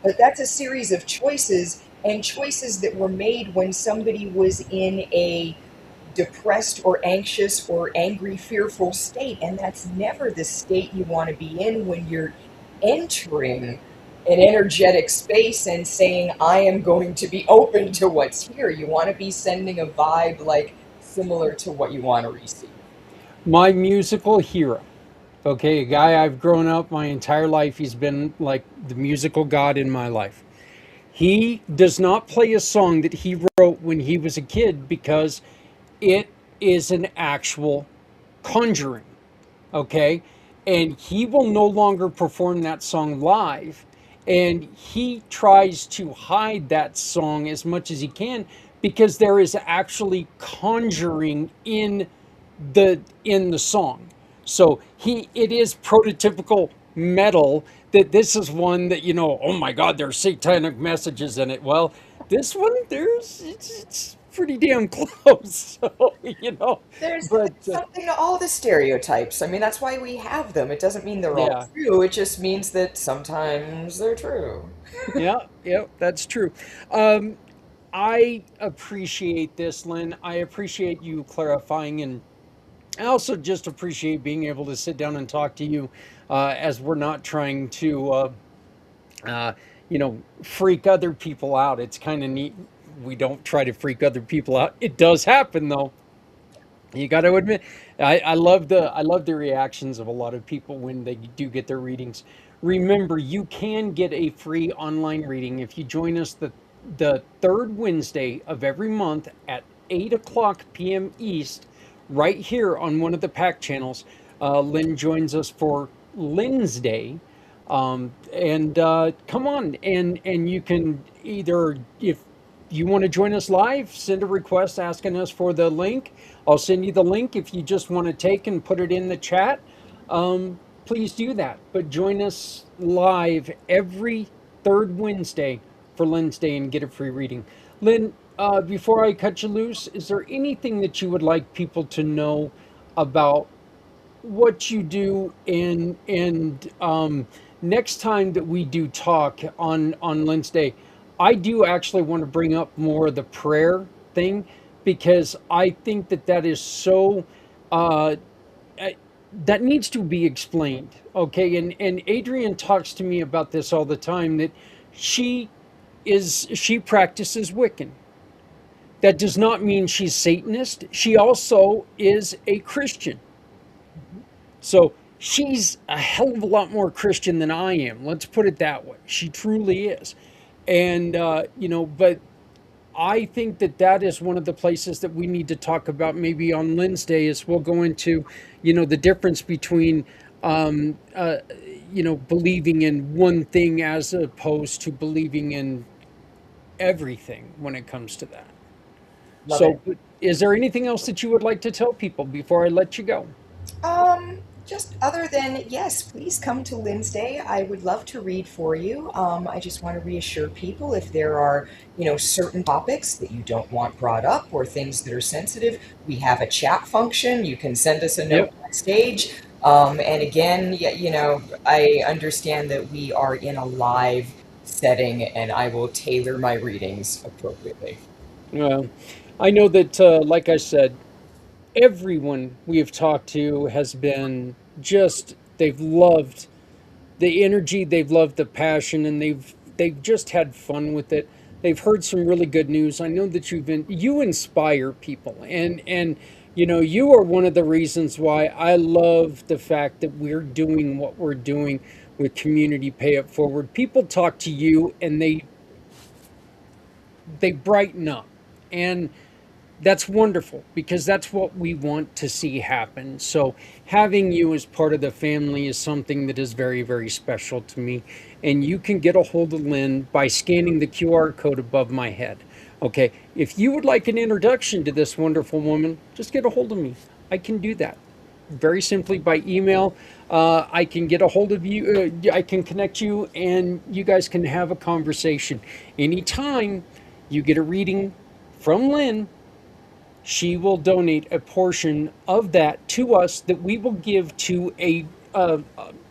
But that's a series of choices, and choices that were made when somebody was in a depressed or anxious or angry, fearful state. And that's never the state you want to be in when you're entering an energetic space and saying, I am going to be open to what's here. You want to be sending a vibe like similar to what you want to receive. My musical hero. Okay, a guy I've grown up my entire life. He's been like the musical god in my life. He does not play a song that he wrote when he was a kid because it is an actual conjuring. Okay, and he will no longer perform that song live, and he tries to hide that song as much as he can because there is actually conjuring in the song. So it is prototypical metal that this is one that, oh my God, there's satanic messages in it. Well, this one, it's pretty damn close. So, There's but something to all the stereotypes. I mean, that's why we have them. It doesn't mean they're all yeah, true. It just means that sometimes they're true. yeah, that's true. Um, I appreciate this, Lynn. I appreciate you clarifying, and I also just appreciate being able to sit down and talk to you as we're not trying to, uh, freak other people out. It's kind of neat. We don't try to freak other people out. It does happen, though. You got to admit, I love the reactions of a lot of people when they do get their readings. Remember, you can get a free online reading if you join us the third Wednesday of every month at 8 o'clock p.m. East, right here on one of the PACT channels. Lynn joins us for Lynn's Day, and come on, and you can either, if you want to join us live, send a request asking us for the link. I'll send you the link. If you just want to take and put it in the chat, please do that. But join us live every third Wednesday for Lynn's Day and get a free reading. Lynn, before I cut you loose, is there anything that you would like people to know about what you do, and next time that we do talk on Lynn's Day, I do actually want to bring up more of the prayer thing, because I think that is so uh, uh, that needs to be explained. Okay, and Adrienne talks to me about this all the time, that she she practices Wiccan. That does not mean she's Satanist. She also is a Christian. So she's a hell of a lot more Christian than I am. Let's put it that way. She truly is. And, but I think that is one of the places that we need to talk about maybe on Lynn's Day, is we'll go into, the difference between, believing in one thing as opposed to believing in everything when it comes to that. Love it. So, is there anything else that you would like to tell people before I let you go? Just other than, yes, please come to Lynn's Day. I would love to read for you. I just want to reassure people, if there are, certain topics that you don't want brought up or things that are sensitive, we have a chat function. You can send us a note Yep. on stage. And again, yeah, I understand that we are in a live setting, and I will tailor my readings appropriately. Well, I know that, like I said, everyone we have talked to has been just, they've loved the energy, they've loved the passion, and they've just had fun with it. They've heard some really good news. I know that you inspire people, and you are one of the reasons why I love the fact that we're doing what we're doing with Community Pay It Forward. People talk to you and they brighten up, and that's wonderful, because that's what we want to see happen. So having you as part of the family is something that is very, very special to me. And you can get a hold of Lynn by scanning the QR code above my head. Okay, if you would like an introduction to this wonderful woman, just get a hold of me. I can do that very simply by email. I can get a hold of you. I can connect you, and you guys can have a conversation. Anytime you get a reading from Lynn, she will donate a portion of that to us, that we will give to a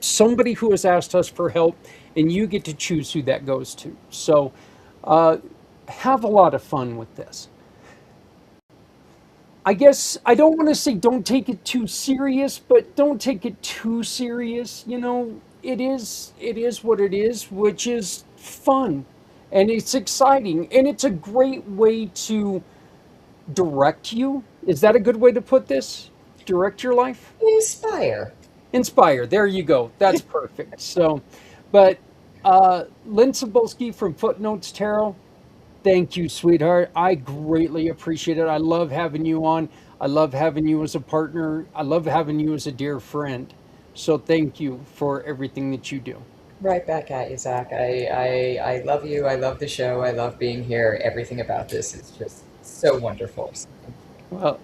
somebody who has asked us for help, and you get to choose who that goes to. So have a lot of fun with this. I guess I don't want to say don't take it too serious, but don't take it too serious. It is what it is, which is fun, and it's exciting, and it's a great way to direct you. Is that a good way to put this? Direct your life? Inspire. Inspire. There you go. That's perfect. So, but Lynn Cebulski from Footnotes Tarot, thank you, sweetheart. I greatly appreciate it. I love having you on. I love having you as a partner. I love having you as a dear friend. So thank you for everything that you do. Right back at you, Zach. I love you. I love the show. I love being here. Everything about this is just so wonderful. Well,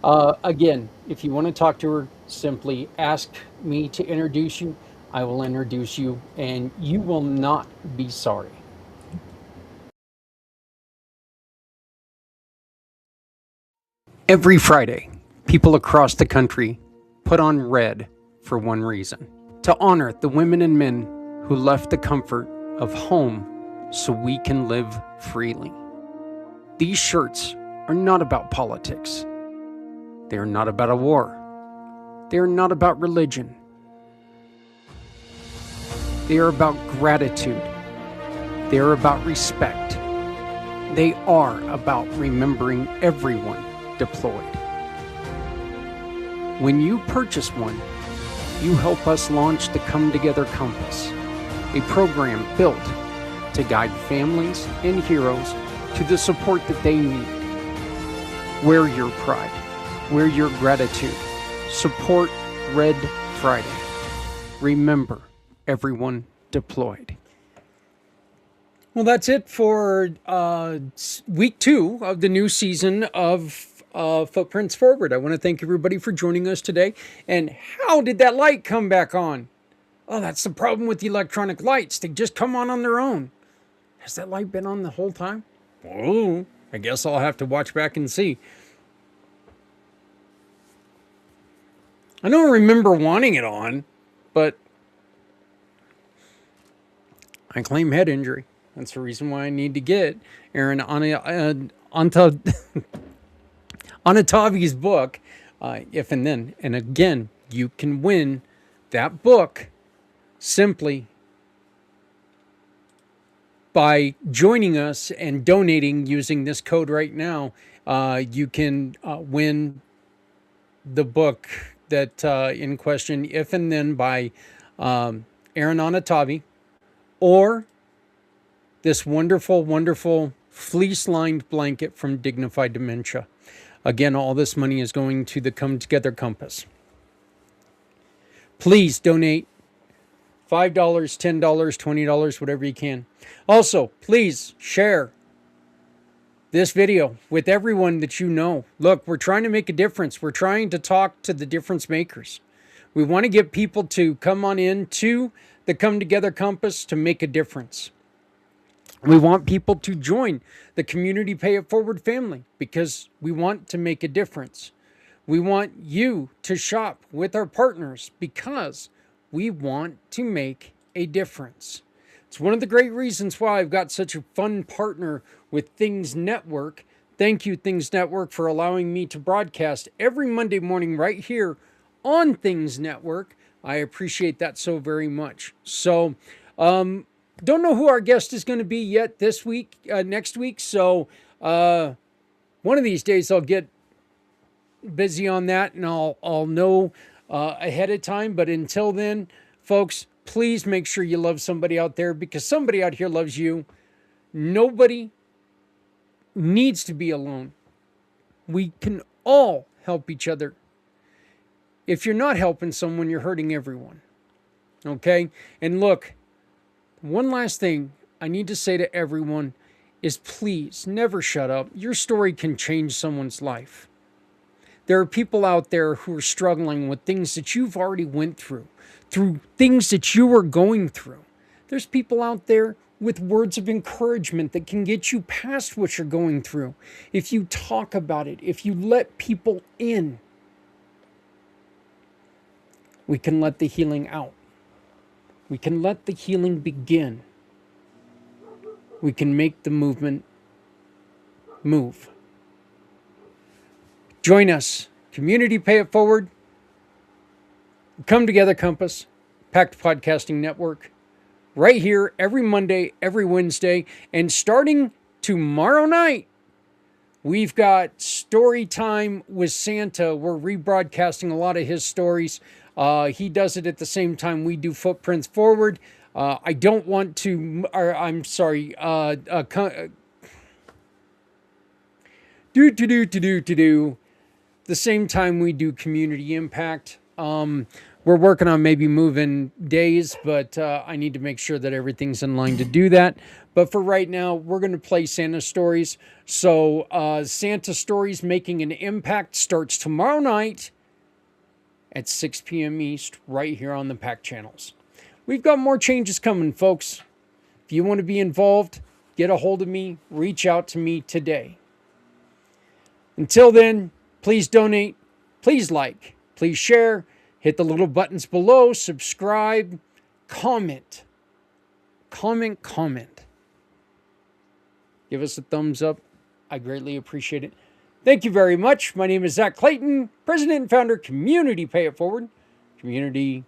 Again, if you want to talk to her, simply ask me to introduce you. I will introduce you, and you will not be sorry. Every Friday, people across the country put on red for one reason: to honor the women and men who left the comfort of home so we can live freely. These shirts are not about politics. They are not about a war. They are not about religion. They are about gratitude. They are about respect. They are about remembering everyone deployed. When you purchase one, you help us launch the Come Together Compass, a program built to guide families and heroes to the support that they need. Wear your pride, wear your gratitude, support Red Friday. Remember everyone deployed. Well, that's it for week 2 of the new season of Footprints Forward. I want to thank everybody for joining us today. And how did that light come back on? Oh, that's the problem with the electronic lights. They just come on their own. Has that light been on the whole time? Oh, I guess I'll have to watch back and see. I don't remember wanting it on, but I claim head injury. That's the reason why I need to get Aaron Anatovi's book, If and Then. And again, you can win that book simply by joining us and donating using this code right now. You can win the book that in question, If and Then, by Aaron Anatovi, or this wonderful, wonderful fleece-lined blanket from Dignified Dementia. Again, all this money is going to the Come Together Compass. Please donate $5, $10, $20, whatever you can. Also, please share this video with everyone that you know. Look, we're trying to make a difference. We're trying to talk to the difference makers. We want to get people to come on in to the Come Together Compass to make a difference. We want people to join the Community Pay It Forward family because we want to make a difference. We want you to shop with our partners because we want to make a difference. It's one of the great reasons why I've got such a fun partner with Things Network. Thank you, Things Network, for allowing me to broadcast every Monday morning right here on Things Network. I appreciate that so very much. So, don't know who our guest is going to be yet this week, next week. So, one of these days I'll get busy on that and I'll know ahead of time. But until then, folks, please make sure you love somebody out there because somebody out here loves you. Nobody needs to be alone. We can all help each other. If you're not helping someone, you're hurting everyone. Okay? And look, one last thing I need to say to everyone is please never shut up. Your story can change someone's life. There are people out there who are struggling with things that you've already went through things that you are going through. There's people out there with words of encouragement that can get you past what you're going through. If you talk about it, if you let people in, we can let the healing out. We can let the healing begin. We can make the movement move. Join us. Community Pay It Forward. Come Together Compass. pACT Podcasting Network. Right here every Monday, every Wednesday. And starting tomorrow night, we've got Story Time with Santa. We're rebroadcasting a lot of his stories. He does it at the same time we do Footprints Forward. I don't want to, I'm sorry, the same time we do Community Impact. We're working on maybe moving days, but I need to make sure that everything's in line to do that. But for right now, we're going to play Santa Stories. So Santa Stories Making an Impact starts tomorrow night at 6 p.m. East, right here on the pACT channels. We've got more changes coming, folks. If you want to be involved, get a hold of me, reach out to me today. Until then, please donate, please like, please share, hit the little buttons below, subscribe, comment. Comment. Give us a thumbs up. I greatly appreciate it. Thank you very much. My name is Zach Clayton, President and Founder, Community Pay It Forward. Community.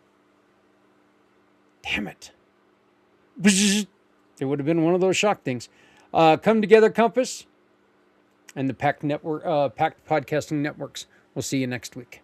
Damn it. It would have been one of those shock things. Come Together Compass and the pACT Network, pACT Podcasting Networks. We'll see you next week.